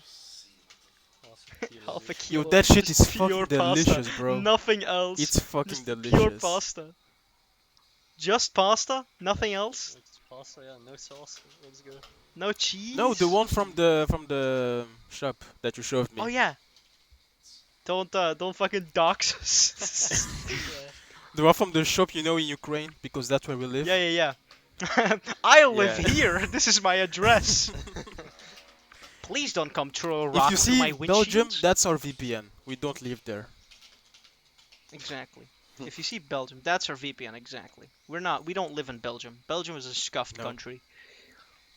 Half a Yo, kilo. that shit Just is fucking pure pasta. delicious, bro. Nothing else. It's fucking Just delicious. pure pasta. Just pasta? Nothing else? It's pasta, yeah, no sauce. Let's go. No cheese? No, the one from the shop that you showed me. Oh yeah. Don't fucking dox us. Yeah. They are from the shop, in Ukraine, because that's where we live. Yeah. I live Yeah. here. This is my address. Please don't come throw a If rock you through see my Belgium, windshield. that's our VPN. We don't live there. Exactly. If you see Belgium, that's our VPN. Exactly. We don't live in Belgium. Belgium is a scuffed No. country.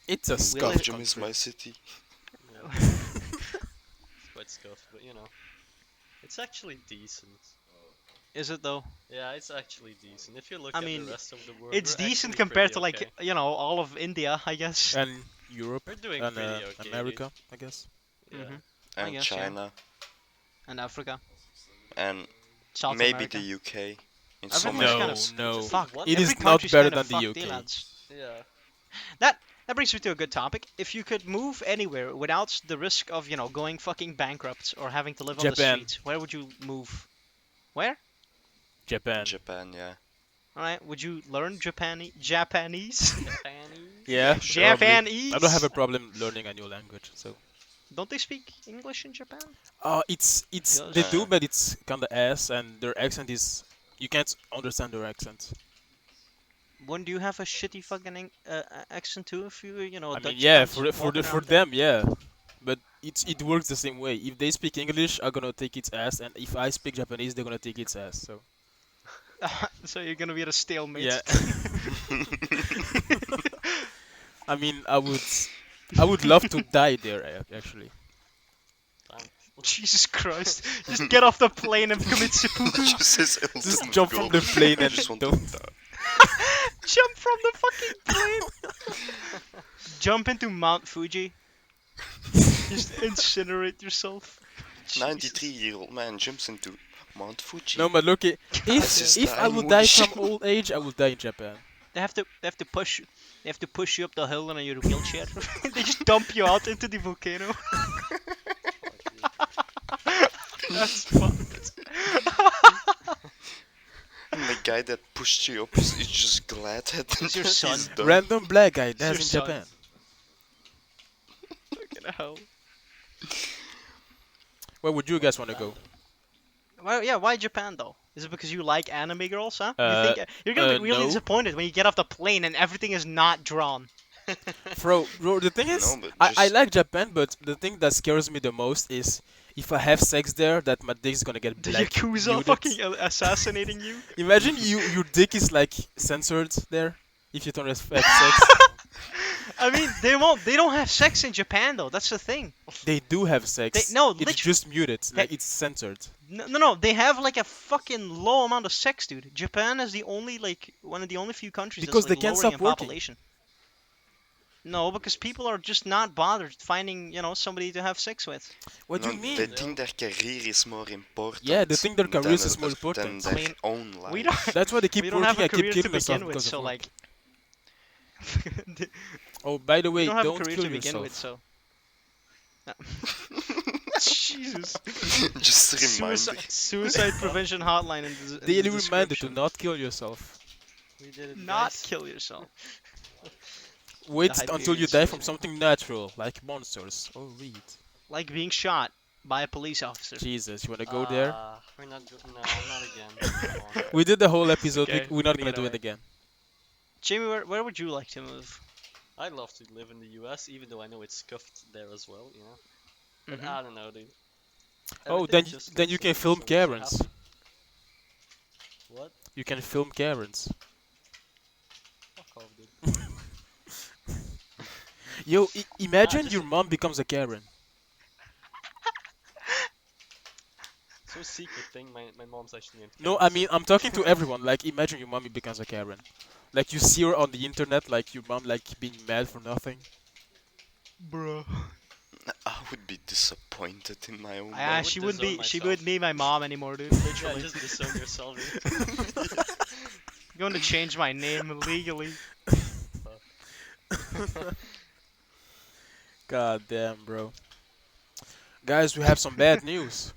It's a We scuffed live- Belgium is country. my city. Yeah. It's quite scuffed, but it's actually decent. Is it though? Yeah, it's actually decent. If you look I at mean, the rest of the world, it's we're decent actually compared pretty to like okay. all of India, I guess. And Europe We're doing and pretty okay, dude. America, I guess. Yeah. Mhm. I And guess, yeah. China. And Africa, And South maybe America. the UK. In some Everything's kind areas. of No. Just fucked. one- It Every is not country's better kind of than the fucked, UK. lads. Yeah. That brings me to a good topic. If you could move anywhere without the risk of, going fucking bankrupt or having to live on the Japan. streets, where would you move? Where? Japan. Japan, yeah. Alright, would you learn Japanese? Yeah, probably. Japanese? I don't have a problem learning a new language, so. Don't they speak English in Japan? It's Yes. they do, but it's kind of ass, and their accent is you can't understand their accent. Wouldn't you have a shitty fucking accent too if you were, a I mean, Dutch yeah, cunt for walking for around there? them, yeah, but it works the same way. If they speak English, I'm gonna take its ass, and if I speak Japanese, they're gonna take its ass. So So you're gonna be at a stalemate. yeah, I mean, I would love to die there actually. Jesus Christ. Just get off the plane and commit seppuku. Just his Just ultimate jump goal. from the plane I and just want don't. to die. Jump from the fucking plane. Jump into Mount Fuji. Just incinerate yourself. Jesus. 93-year-old man jumps into Mount Fuji. No, but look, That's his if I dying would die wish. from old age, I would die in Japan. They have to push you. They have to push you up the hill in your wheelchair. They just dump you out into the volcano. That's fucked. And the guy that pushed you up is just glad that It's your he's son. done. Random black guy, It's that's your in son. Japan. Fucking hell. Where would you guys want to go? Well, yeah, why Japan though? Is it because you like anime girls, huh? Uh, You're gonna be really no. disappointed when you get off the plane and everything is not drawn. Bro, the thing is, No, but I just- like Japan, but the thing that scares me the most is if I have sex there, that my dick's gonna get The like Yakuza muted. fucking assassinating you. Imagine your dick is like censored there if you don't have sex. I mean, they don't have sex in Japan though. That's the thing. They do have sex. no, it's literally- just muted, like Hey. it's censored. No, they have like a fucking low amount of sex, dude. Japan is the only one of the only few countries Because that's they like, can't lowering stop in working. population. No, because people are just not bothered finding, somebody to have sex with. What do No, you mean? They think their career is more important. Yeah, they think their than careers is a- more than important. their I mean, own life. We don't. That's why they keep we don't working have a and keep career to killing themselves begin with, because so of work. like. Oh, by the We way, don't have a don't career kill to begin yourself. with, so. Jesus. Just a reminder. Suicide prevention hotline in the Daily reminder to description. not kill yourself. We did it, Not guys. kill yourself. Wait The until you Hyperion die Spirit. from something natural, like monsters. Oh, read. Like being shot by a police officer. Jesus, you wanna go there? We're not no, not again. Come on. We did the whole episode. Okay, We're not take gonna it do away. it again. Jaimy, where would you like to move? I'd love to live in the US, even though I know it's scuffed there as well, you know. But Mhm. I don't know, dude. Oh, Everything just then looks you so- can film so much Karens. happy. What? You can film Karens. Fuck off, dude. Yo, imagine just- your mom becomes a Karen. So secret thing, my mom's actually named No, Karen, I mean I'm talking to everyone. Like, imagine your mommy becomes a Karen. Like you see her on the internet, like your mom like being mad for nothing. Bro. I would be disappointed in my own Ah, would she wouldn't be. disown She myself. wouldn't be my mom anymore, dude. Yeah, Literally. just disown yourself, dude. I'm going to change my name legally. God damn, bro. Guys, we have some bad news.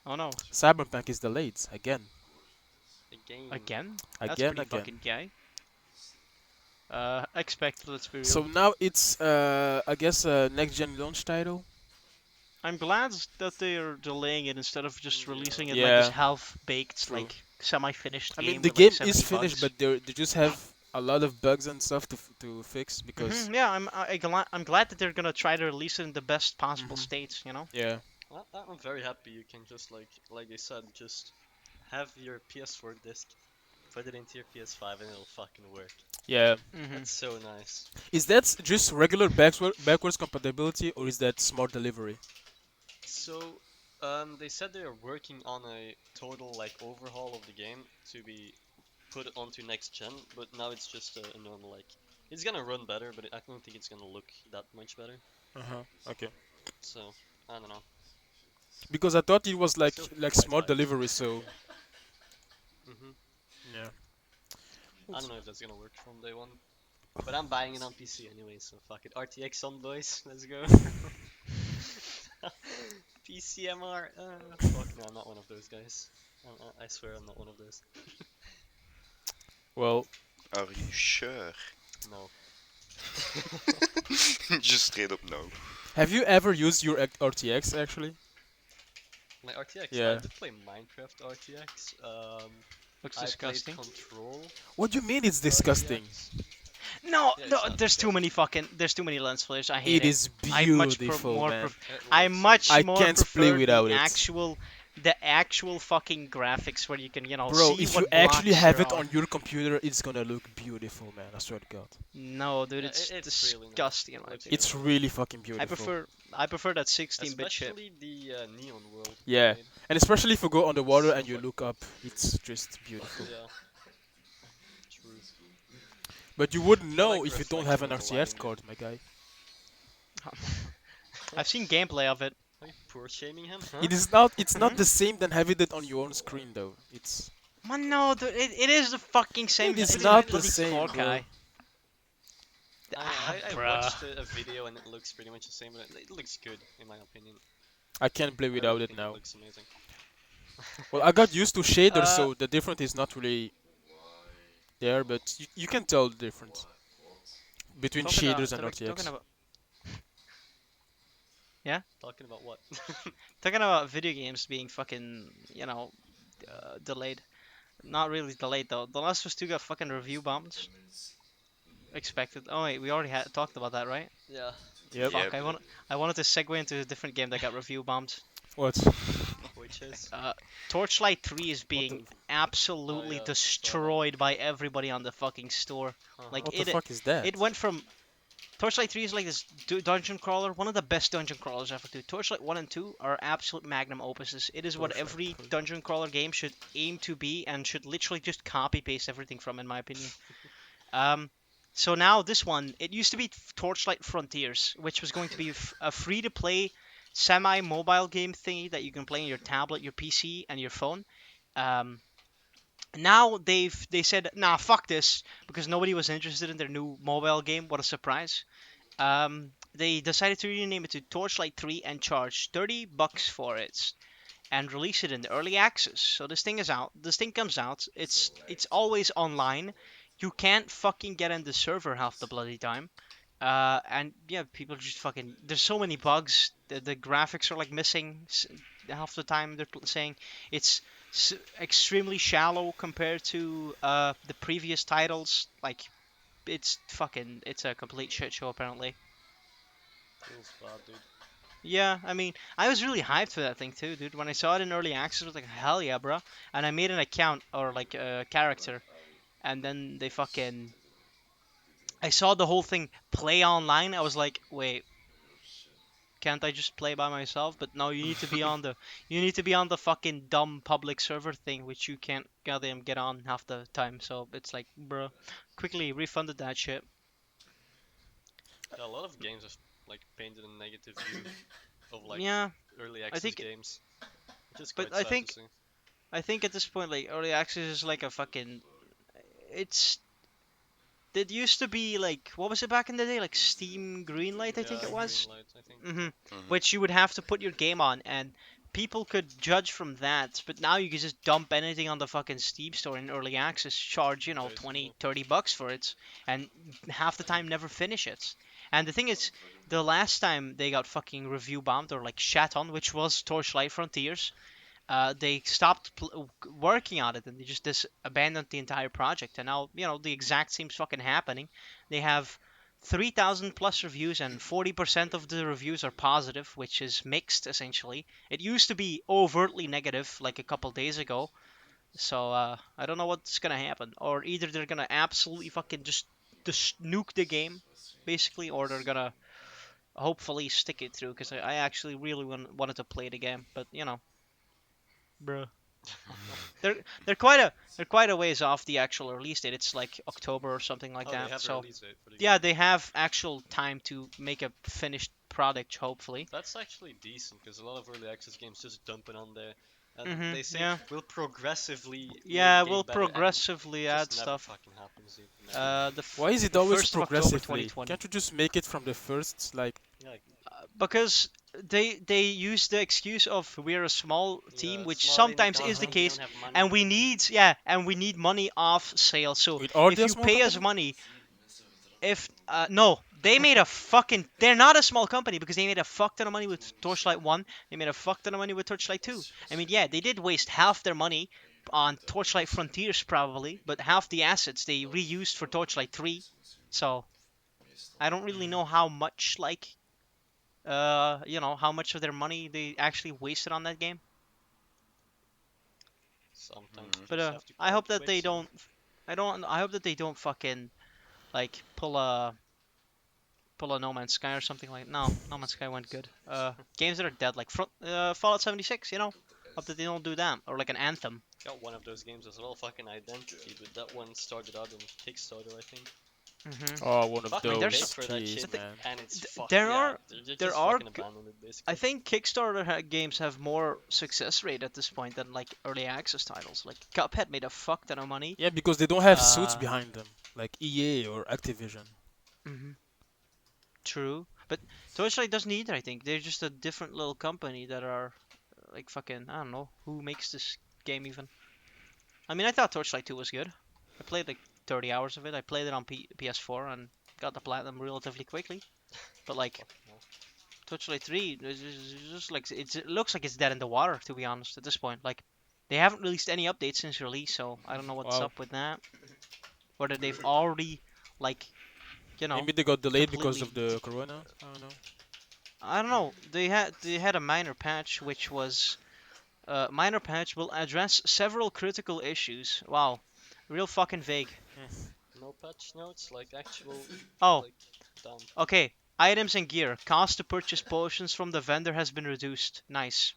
Oh no. Cyberpunk is delayed again. Again. Again? That's Again, pretty again. fucking gay. Expect, let's be real. So now it's I guess next gen launch title. I'm glad that they're delaying it instead of just releasing it like this Yeah, half-baked, true. like semi-finished I mean, game the with like game is 70 finished, bugs. but they just have a lot of bugs and stuff to fix because. Yeah, I'm glad that they're gonna try to release it in the best possible Mhm. states. You know. Yeah. I'm very happy you can just like they said, just have your PS4 disc, put it into your PS5, and it'll fucking work. Yeah. Hmm That's so nice. Is that just regular backwards compatibility or is that smart delivery? So, they said they are working on a total like overhaul of the game to be put onto next gen, but now it's just a normal like. It's gonna run better, but I don't think it's gonna look that much better. Uh huh. Okay. So I don't know. Because I thought it was Still like quite smart hyped. delivery, so yeah. I don't know if that's gonna work from day one, but I'm buying it on PC anyway, so fuck it. RTX on, boys, let's go. PCMR. Fuck no, I'm not one of those guys. I swear I'm not one of those. Well, Are you sure? No. Just straight up no. have you ever used your RTX actually? My RTX. I Yeah. did play Minecraft RTX. Looks I played disgusting. Control What do you mean it's disgusting? RTX. No, Yeah, no, it's not disgusting. there's too many lens flares. I hate It it. is I much beautiful, more man. It I looks so much I good. more can't play prefer without it. the actual fucking graphics where you can, Bro, see if you what actually blocks have there it are. on your computer, it's gonna look beautiful, man. I swear to God. No, dude, Yeah, it's it's really nice. disgusting in It my looks opinion. really It's good. really fucking I beautiful. prefer I prefer that 16-bit shit. Especially the neon world they Yeah, made. and especially if you go underwater So and you fucking look up, it's just beautiful. yeah, true. But you wouldn't I like know the if you don't have reflection an of the RTX lighting. card, my guy. I've seen gameplay of it. Are you poor shaming him, huh? It is not. It's not Hmm? the same than having it on your own screen, though. It's. Man, no, dude, it is the fucking same. It You is put It's it in not kind the of bloody the same, same, bro. bro. 4K. I don't know. Ah, I bruh. watched a video and it looks pretty much the same, but it looks good in my opinion. I can't play I really without it think it now. looks amazing. Well, I got used to shaders, Uh, so the difference is not really there, but you can tell the difference between shaders and talking RTX. about yeah, Talking about what? talking about video games being fucking, delayed. Not really delayed though. The Last of Us 2 got fucking review bombed. Expected. Oh wait, we already had talked about that, right? Yeah. Yep. Fuck, Yep. I wanted to segue into a different game that got review bombed. What? Which is? Torchlight 3 is What the being Oh absolutely yeah, saw that. destroyed by everybody on the fucking store. Like Uh-huh. what the fuck is that? it went from Torchlight 3 is like this dungeon crawler, one of the best dungeon crawlers ever. Dude, Torchlight 1 and 2 are absolute magnum opuses. It is what Torchlight every 3. dungeon crawler game should aim to be and should literally just copy paste everything from, in my opinion. Um, so now this one, it used to be Torchlight Frontiers, which was going to be a free-to-play semi-mobile game thingy that you can play on your tablet, your PC, and your phone. Um, Now they said, nah, fuck this, because nobody was interested in their new mobile game. What a surprise! They decided to rename it to Torchlight 3 and charge $30 for it and release it in the early access. So this thing is out. This thing comes out. It's always online. You can't fucking get in the server half the bloody time. And yeah, people just fucking. There's so many bugs. The graphics are like missing half the time. They're saying it's extremely shallow compared to the previous titles. Like it's a complete shit show apparently. Feels bad, dude. Yeah, I mean, I was really hyped for that thing too, dude. When I saw it in early access, I was like, hell yeah, bro. And I made an account or like a character, and then they fucking. I saw the whole thing play online. I was like, wait, can't I just play by myself? But no, you need to be on the fucking dumb public server thing, which you can't goddamn get on half the time. So it's like, bro, quickly refunded that shit. Yeah, a lot of games have like painted a negative view of like Yeah, early I access think, games, which is but quite sad to see. I think at this point, like early access is like a fucking. It's It used to be like what was it back in the day? Like Steam Greenlight, I think Yeah, it was. Greenlight, I think. Mhm. Which you would have to put your game on, and people could judge from that. But now you can just dump anything on the fucking Steam store in early access, charge, 20, Basically. $30 for it, and half the time never finish it. And the thing is, the last time they got fucking review bombed or like shat on, which was Torchlight Frontiers, they stopped working on it and they just abandoned the entire project. And now, the exact same fucking happening. They have 3,000 plus reviews and 40% of the reviews are positive, which is mixed essentially. It used to be overtly negative like a couple days ago. So I don't know what's gonna happen. Or either they're gonna absolutely fucking just nuke the game, basically, or they're gonna hopefully stick it through. Because I actually really wanted to play the game, but bruh. They're they're quite a ways off the actual release date. It's like October or something like Oh, they that. have a So release date for the game. yeah, they have actual time to make a finished product, hopefully. That's actually decent because a lot of early access games just dump it on there, and they say Yeah. we'll progressively make Yeah, the game we'll better, and progressively it add just never stuff. fucking happens, dude. Never. Why is it The always 1st of October progressively? 2020. Can't you just make it from the first, like... Yeah, like, Because they use the excuse of we're a small yeah, team, which small indie sometimes is the company, we don't case, have money. and we need money off sale. So Wait, are they if a you small pay us company? money, if no, they made a fucking. They're not a small company because they made a fuck ton of money with Torchlight 1. They made a fuck ton of money with Torchlight 2. I mean, yeah, they did waste half their money on Torchlight Frontiers probably, but half the assets they reused for Torchlight 3. So I don't really know how much how much of their money they actually wasted on that game. Sometimes you But just have to I call hope it that quits, they you know. don't. I hope that they don't fucking like pull a No Man's Sky or something like. No, No Man's Sky went good. Games that are dead like Fallout 76. Hope that they don't do that or like an Anthem. Got one of those games as well, fucking Identity, but that one started out in Kickstarter, I think. Hmm. Oh, one of Fucking mean, paid there's those. for that Jeez, shit, man. and it's there yeah, are they're there just are fucking abandoned it I basically. think Kickstarter games have more success rate at this point than like early access titles. Like Cuphead made a fuck ton of money. Yeah, because they don't have suits Uh, behind them, like EA or Activision. mhm. True, but Torchlight doesn't either. I think they're just a different little company that are like fucking. I don't know who makes this game even. I mean, I thought Torchlight 2 was good. I played like 30 hours of it. I played it on PS4 and got the platinum relatively quickly. But like Fucking hell. Torchlight 3, it's just like it looks like it's dead in the water to be honest at this point. Like they haven't released any updates since release, so I don't know what's Wow. up with that. Whether they've already like you know Maybe they got delayed because completely of the corona. I don't know. I don't know. They had a minor patch which was minor patch will address several critical issues. Wow, real fucking vague. No patch notes, like actual, Oh, like, down. okay. Items and gear. Cost to purchase potions from the vendor has been reduced. Nice.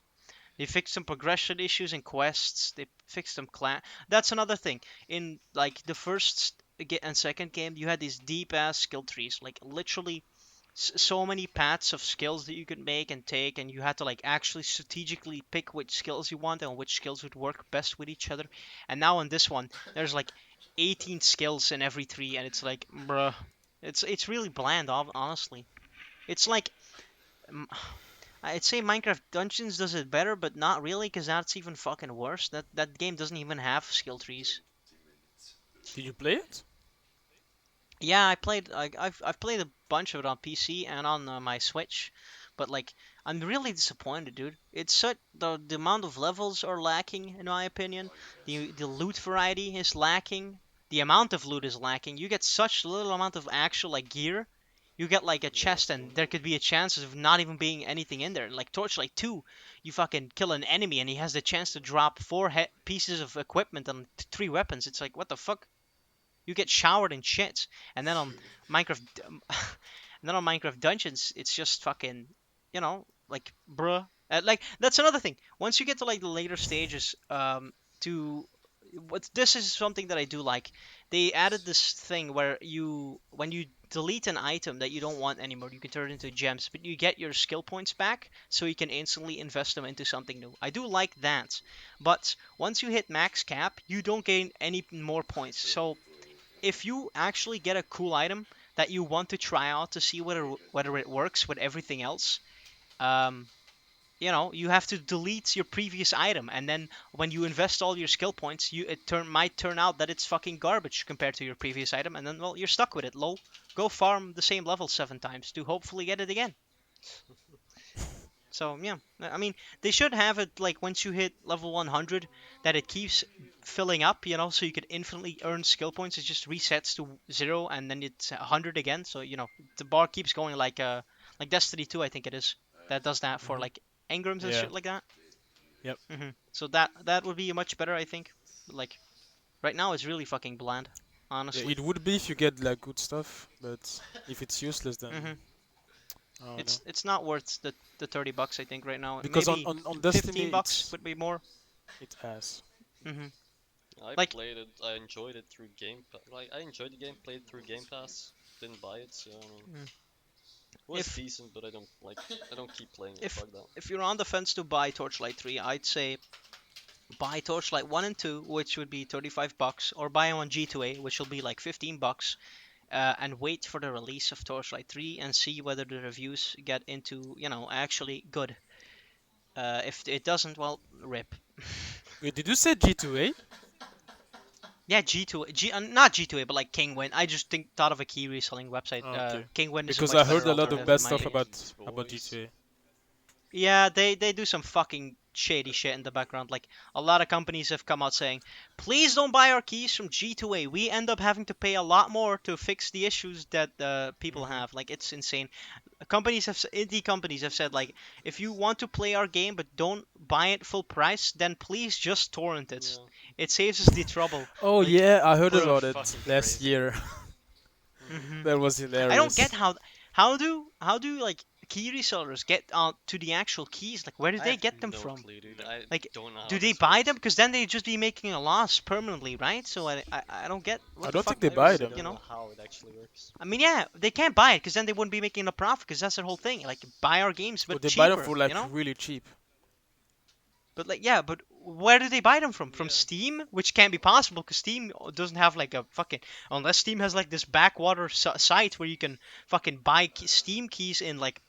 They fixed some progression issues and quests. They fixed some clan. That's another thing. In like the first and second game, you had these deep ass skill trees, like literally so many paths of skills that you could make and take, and you had to like actually strategically pick which skills you want and which skills would work best with each other. And now in this one, there's like 18 skills in every tree, and it's like, bruh, it's really bland, honestly. It's like mm, I'd say Minecraft Dungeons does it better, but not really, because that's even fucking worse. That game doesn't even have skill trees. Did you play it? Yeah, I played. Like, I've played a bunch of it on PC and on my Switch, but like I'm really disappointed, dude. It's such the amount of levels are lacking, in my opinion. The loot variety is lacking. The amount of loot is lacking. You get such little amount of actual like gear. You get like a Yeah. chest, and there could be a chance of not even being anything in there. Like Torchlight 2, you fucking kill an enemy, and he has the chance to drop four pieces of equipment and three weapons. It's like, what the fuck? You get showered in shit. And then on Minecraft, and then on Minecraft Dungeons, it's just fucking, like bruh. Like that's another thing. Once you get to like the later stages, to what this is something that I do like. They added this thing where when you delete an item that you don't want anymore, you can turn it into gems, but you get your skill points back, so you can instantly invest them into something new. I do like that, but once you hit max cap, you don't gain any more points. So if you actually get a cool item that you want to try out to see whether it works with everything else, um, you have to delete your previous item, and then when you invest all your skill points, might turn out that it's fucking garbage compared to your previous item, and then well, you're stuck with it. Lol, go farm the same level 7 times to hopefully get it again. So yeah, I mean they should have it like once you hit level 100 that it keeps filling up, so you could infinitely earn skill points. It just resets to 0 and then it's 100 again. So the bar keeps going like Destiny 2, I think it is. That does that for Hmm. like engrams and Yeah. shit like that. Yep. So that would be much better, I think. Like right now it's really fucking bland, Yeah, honestly. it would be if you get like good stuff, but if it's useless, then hmm I don't know. It's not worth the $30, I think, right now. Because Maybe on 15 Destiny, bucks would be more. it's ass. hmm I Like played it. I enjoyed it through Game Pass. Like I enjoyed the game, played through Game Pass. Didn't buy it, so I mean, mm, it was if decent, but I don't like. I don't keep playing it. if Fuck that. if you're on the fence to buy Torchlight 3, I'd say buy Torchlight 1 and 2, which would be $35, or buy on G2A, which will be like $15, and wait for the release of Torchlight 3 and see whether the reviews get into, actually good. If it doesn't, well, rip. Wait, did you say G2A? Yeah, G2A, not G2A, but like Kingwin. I just thought of a key reselling website. Oh, okay. Kingwin is a Because I much heard better a lot of alternative in bad my stuff opinion. King's about boys. G2A. Yeah, they do some fucking shady shit in the background. Like a lot of companies have come out saying, "Please don't buy our keys from G2A. We end up having to pay a lot more to fix the issues that people Hmm. have." Like it's insane. Indie companies have said like, if you want to play our game but don't buy it full price, then please just torrent it. Yeah, It saves us the trouble. Oh Like, yeah, I heard those are bro. about it fucking last crazy. year. Hmm. hmm That was I don't get hilarious. how do like key resellers get to the actual keys? Like where do I they have get them no from? clue, dude. I Like don't know do how they this buy them? works. Because then they just be making a loss permanently, right? So I don't get I what the don't fuck. think they I buy really them. You don't know know? how it actually works. I mean, yeah, they can't buy it because then they wouldn't be making a profit because that's their whole thing. Like buy our games Or but they buy them cheaper, for like really cheap. But like, yeah, but where do they buy them from? From Yeah. Steam, which can't be possible because Steam doesn't have like a fucking unless Steam has like this backwater site where you can fucking buy Steam keys in like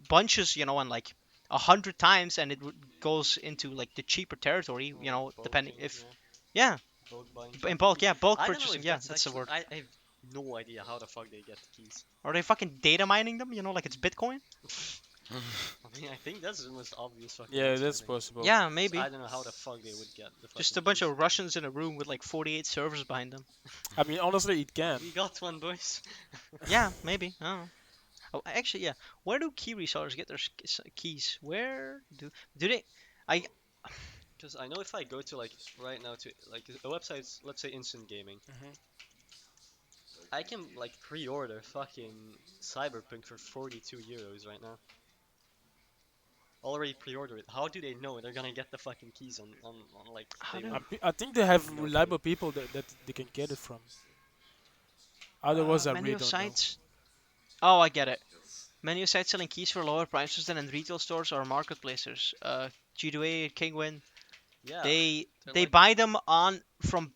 bunches, and like 100 times, and it goes into like the cheaper territory, Or like depending bulking, if yeah. yeah, Bulk buying in fucking bulk, keys. yeah, bulk I don't know purchasing, if yeah, that's that's the actually. word. I have no idea how the fuck they get the keys. Are they fucking data mining them? Like it's Bitcoin? I mean, I think that's the most obvious fucking Yeah, answer. I that's think. possible. Yeah, 'Cause I maybe. don't know how the fuck they would get the Just fucking a bunch keys. of Russians in a room with like 48 servers behind them. I mean, honestly, it can. We got one, boys. Yeah, maybe. I don't know. Oh, actually, yeah. Where do key resellers get their keys? Where do they? I Because I know if I go to like right now to like a website, let's say Instant Gaming, Hmm. I can like pre-order fucking Cyberpunk for 42 euros right now. Already pre-order it. How do they know they're gonna get the fucking keys on like how day do one? I think they have No clue. reliable people that they can get it from. Otherwise, I menu really of don't know. sites? Oh, I get it. Menu of sites selling keys for lower prices than in retail stores or marketplaces. G2A, Kingwin, Yeah, they're they like buy them on from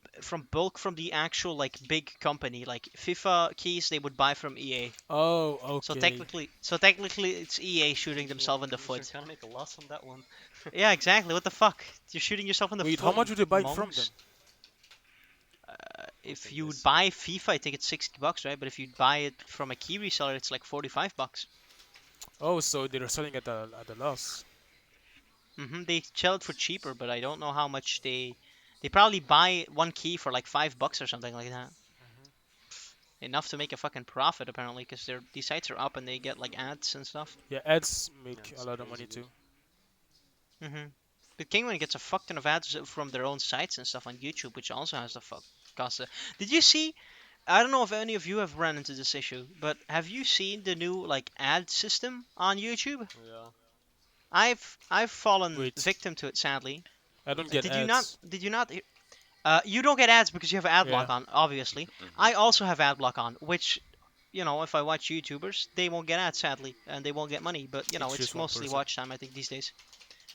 bulk from the actual like big company. Like FIFA keys, they would buy from EA. Oh, So okay. technically, it's EA shooting themselves in the you're foot. gonna make a loss on that one. Yeah, exactly. What the fuck? You're shooting yourself in the Wait, how foot, you much would they buy it from them? monks. Don't If think you they would say. buy FIFA, I think it's $60, right? But if you buy it from a key reseller, it's like $45. Oh, so they're selling at a loss. They sell it for cheaper, but I don't know how much they probably buy one key for like $5 or something like that. Enough to make a fucking profit apparently, because these sites are up and they get like ads and stuff. Yeah, ads Yeah, make a it's lot of money crazy, dude. too. hmm But Kingwin gets a fuck ton of ads from their own sites and stuff on YouTube, which also has the fuck cost. Did you see? I don't know if any of you have run into this issue, but have you seen the new like ad system on YouTube? Yeah, I've fallen Wait, victim to it sadly. I don't I get Did did. you not? ads. Did you not? You don't get ads because you have ad Yeah, block on, obviously. Mhm. I also have ad block on, which, if I watch YouTubers, they won't get ads sadly, and they won't get money. But it's it's just one mostly person. watch time, I think, these days.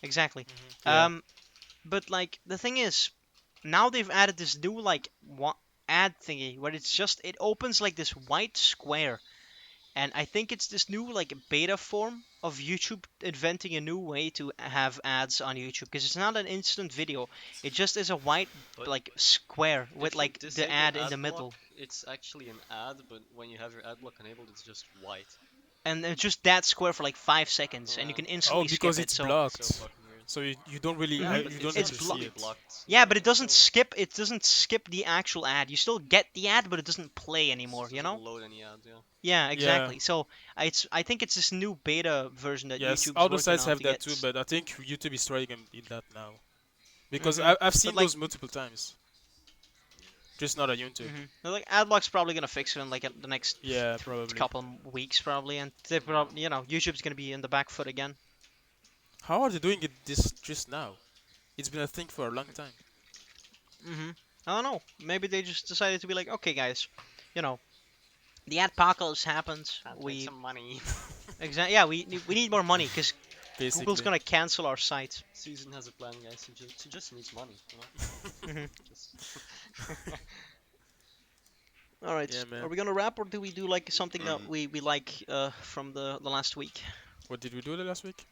Exactly. Yeah. Um, but like the thing is, now they've added this new like ad thingy where it opens like this white square, And I think it's this new like beta form of YouTube inventing a new way to have ads on YouTube because it's not an instant video. It just is a white But like square with if you like the disable ad in the ad block, middle, it's actually an ad, but when you have your ad block enabled, it's just white. and it's just that square for like 5 seconds, and you Yeah, can Oh, instantly skip because it. it's So so blocked, fucking weird. so you don't really Yeah, Mhm. but you don't it's need It's not to blo- see fully it. blocked. yeah, but Yeah, it doesn't so skip. It doesn't skip the actual ad. You still get the ad, but it doesn't play it anymore. You doesn't know? load any ads. Yeah. Yeah, Yeah, exactly. So I think it's this new beta version that yes, YouTube's other working sites on have to that get. too, but I think YouTube is trying in that now because Hmm I've But seen like, those multiple times, just not on YouTube. like Adblock's probably gonna fix it in like the next Yeah, probably. couple weeks probably, and they probably YouTube's gonna be in the back foot again. How are they doing it this just now? It's been a thing for a long time. I don't know. Maybe they just decided to be like, okay, guys, you know, the apocalypse happened. We money. Yeah, we need more money because Google's Basically. gonna cancel our site. Susan has a plan, guys. She just needs money. You know. Hmm Just All right, Yeah, are man. we gonna wrap or do we do like something that Mm, we like from the last week? What did we do the last week?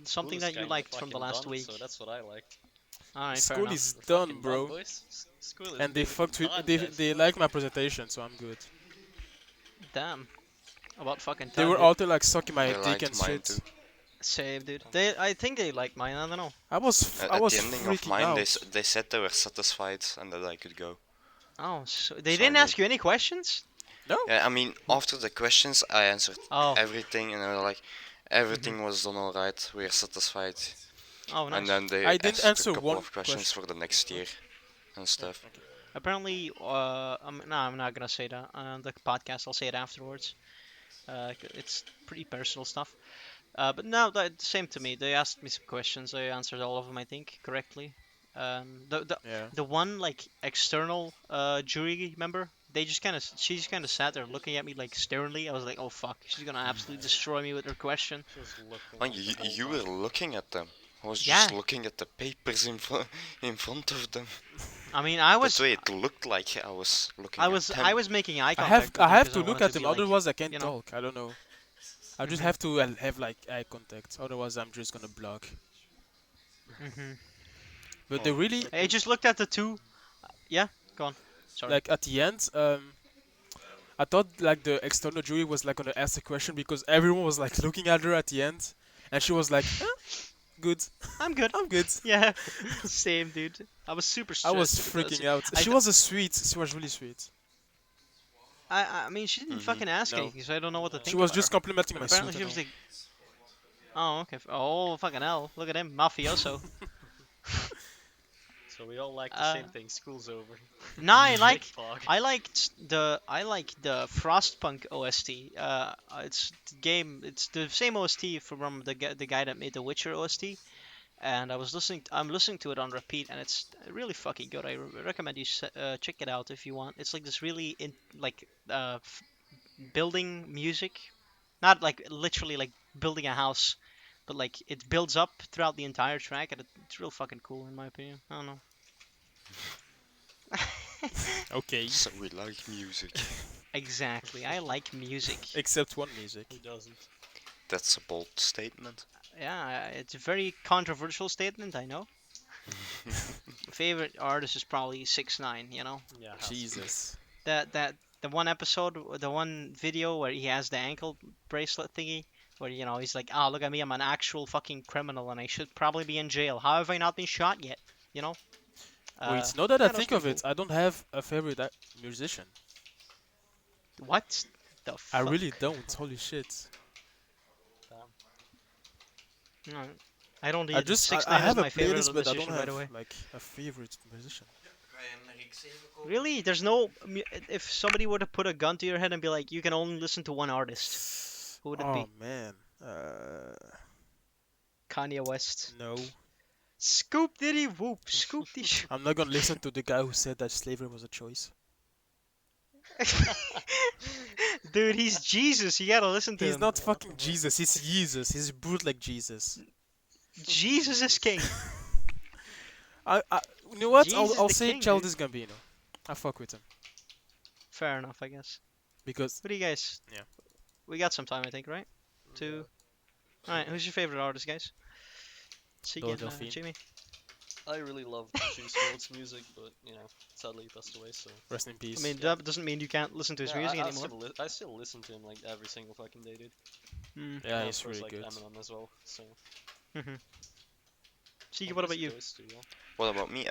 school Something is that you kind of liked from the fucking last done, week. so that's what I liked. All right, fair School enough. is We're done, fucking done, bro. boys. School is And they big fucked with done, guys. they like my presentation, so I'm good. Damn, about fucking They time, were dude. all there like sucking my they dick and liked mine shit. too. Save, dude. I think they like mine. I don't know. I At was the ending of freaking mine, out. they said they were satisfied and that I could go. Oh, so they So I didn't did. ask you any questions? No? Yeah, I mean, after the questions, I answered Oh, everything, and they were like, hmm everything was done alright, we are satisfied. oh, And nice. then they I didn't asked a answer couple one of questions question. for the next year and Oh, stuff. okay. Apparently, no, I'm not gonna say that on the podcast. I'll say it afterwards. It's pretty personal stuff. But no, same to me. They asked me some questions. I answered all of them, I think, correctly. The Yeah. the one like external jury member, she just kind of sat there looking at me like sternly. I was like, oh fuck, she's gonna absolutely destroy me with her question. Just looking Oh, like the whole you were time. looking at them. I was Yeah, just looking at the papers in front of them. I mean, That's the way it looked like I was looking at I them. was making eye I have contact with them to because I look wanted at to them, be like, otherwise I can't you know. talk. I don't know. I just hmm have to have like eye contact, otherwise I'm just gonna block. hmm But they Oh, really I just looked at the two. Yeah, go on. Sorry. like at the end. I thought like the external jury was like gonna ask a question because everyone was like looking at her at the end, and she was like, good, I'm good. I'm good. Yeah, same, dude. I was super I was stressed because freaking out. I, She th- was she was really sweet. I mean, she didn't Hmm fucking ask No, anything, so I don't know what to she think was about her. just complimenting But my apparently suit she and was all. like, oh, okay. Oh, fucking hell. Look at him, mafioso. so we all like the Uh, same thing. School's over. no, Big fog. I like the Frostpunk OST. It's the game. It's the same OST from the guy that made the Witcher OST. And I'm listening to it on repeat, and it's really fucking good. I recommend you check it out if you want. It's like this really building music, not like literally like building a house, but like it builds up throughout the entire track, and it's real fucking cool in my opinion. I don't know. Okay, So we like music. Exactly, I like music. except one music. Who doesn't? That's a bold statement. Yeah, it's a very controversial statement, I know. Favorite artist is probably 6ix9ine, you know. Yeah. Jesus. That the one episode, the one video where he has the ankle bracelet thingy, where he's like, "Oh, look at me, I'm an actual fucking criminal, and I should probably be in jail. How have I not been shot yet?" You know. Wait, now that I Yeah, that was think of pretty it, I don't have a favorite musician. cool. What the I fuck? really don't. Holy shit. No, I don't I either. just Six I Nine is have a my favorite playlist, but I don't musician, by have the way. like a favorite musician. Really? There's no. If somebody were to put a gun to your head and be like, you can only listen to one artist, who would it Oh be? man. Kanye West. No. Scoop diddy whoop. Scoop dee. I'm not gonna listen to the guy who said that slavery was a choice. Dude, he's Jesus. You gotta listen to He's him. not fucking Jesus. He's Jesus. He's brute like Jesus. Jesus is king. I you know what? Jesus I'll the say king, Childish Gambino. I fuck with him. Fair enough, I guess. Because What do you guys? Yeah. We got some time, I think, right? All right. Who's your favorite artist, guys? Segan, Delphine. Jaimy. I really loved Juice WRLD's music, but sadly he passed away. So rest in peace. I mean, Yeah. that doesn't mean you can't listen to his yeah, music I anymore. still listen to him like every single fucking day, dude. Mm. Yeah, And he's of course, really like good. Eminem as well. So. Mm-hmm. I Segan, what guess about you? those two, yeah. What about me?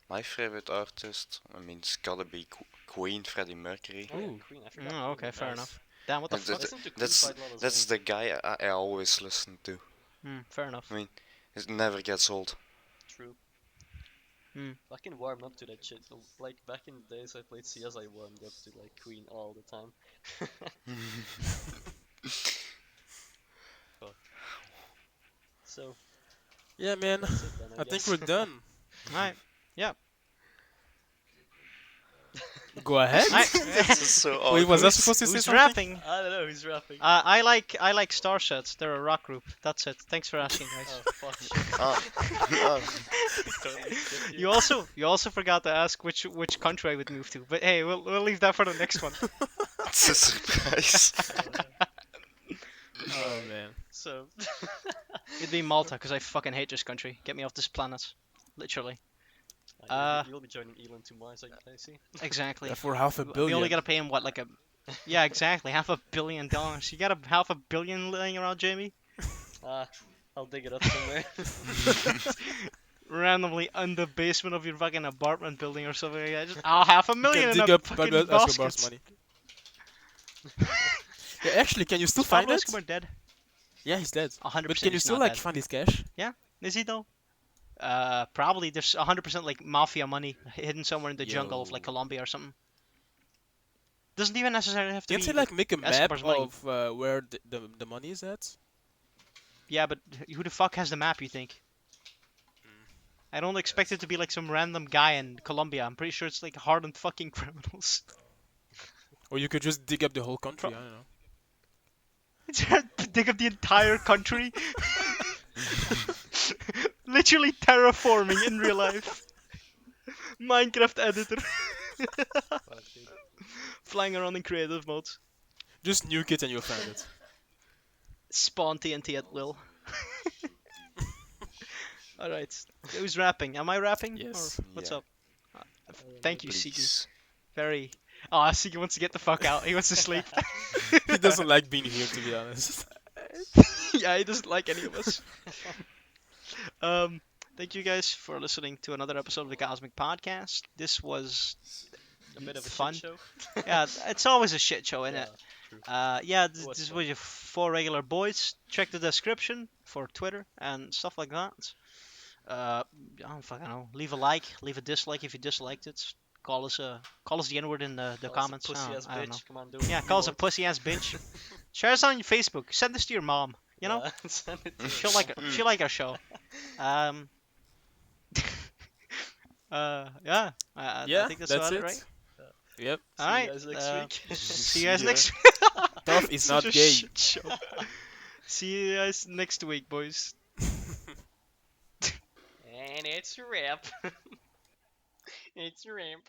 My favorite artist, I mean, it's gotta be Queen, Freddie Mercury. Oh, yeah, Ooh. Queen. I forgot. Mm, Queen, okay, fair nice. enough. Damn, what the And fuck? Listen to Queen that's quite a lot as that's well. the guy I always listen to. Fair enough. I mean, it never gets old. True. Hmm. I can warm up to that shit. Like back in the days I played CS, I warmed up to like Queen all the time. So Yeah, man. that's it then, I I think guess. we're done. All right. Yeah. Go ahead. All right. This is so Wait, was I awkward. supposed to say Who's something? rapping? I don't know who's rapping. I like Starsets. They're a rock group. That's it. Thanks for asking, guys. Oh fuck. Shit. Ah, ah. Totally skipped You also forgot to ask which country I would move to. But hey, we'll leave that for the next one. It's a surprise. Oh man. So. It'd be Malta because I fucking hate this country. Get me off this planet. Literally. You'll be joining Elon to Mars, I see. Exactly. Yeah, for half a We billion. only gotta pay him what, like a. Yeah, exactly. $500 million. You got $500 million laying around, Jamie? I'll dig it up somewhere. Randomly in the basement of your fucking apartment building or something like that. Just, $500 You million can in dig a up fucking Pablo Escobar's basket. money. Yeah, actually, can you still Is find Pablo it? Escobar dead? Yeah, he's dead. 100%. But can you he's still not like dead. find his cash? Is he though? Probably. There's 100% like mafia money hidden somewhere in the jungle of like Yo. Colombia or something. Doesn't even necessarily have to Can't be. they like make a map Escobar's money. of where the money is at? Yeah, but who the fuck has the map? You think? I don't expect it to be like some random guy in Colombia. I'm pretty sure it's like hardened fucking criminals. Or you could just dig up the whole country. I don't know. Dig up the entire country. Literally terraforming in real life. Minecraft editor. Fuck, dude. Flying around in creative modes. Just nuke it and you'll find it. Spawn TNT at will. Alright. Who's rapping? Am I rapping? Yes. Or what's Yeah. up? Thank you, Sigi. Please. Very. Oh, Sigi wants to get the fuck out. He wants to sleep. He doesn't like being here, to be honest. Yeah, he doesn't like any of us. Thank you guys for listening to another episode of the Cosmik Podcast. This was A bit of a fun. shit show. Yeah, it's always a shit show, isn't Yeah, it? true. Yeah, was this fun. was your 4 regular boys. Check the description for Twitter and stuff like that. I don't fucking know. Leave a like, leave a dislike if you disliked it. Call us the N-word in the Call us a comments. pussy ass I don't know. bitch. Come on, do it. Yeah, call us a pussy ass bitch. Share us on your Facebook. Send this to your mom. You know, Yeah, send it to she'll us. she'll like our show. Yeah. Yeah, I think that's that's about it. it, right? Yep. See All right. you guys next week. See you guys Yeah. next. Tough is Such not a gay. shit show. See you guys next week, boys. And it's a wrap. It's a wrap.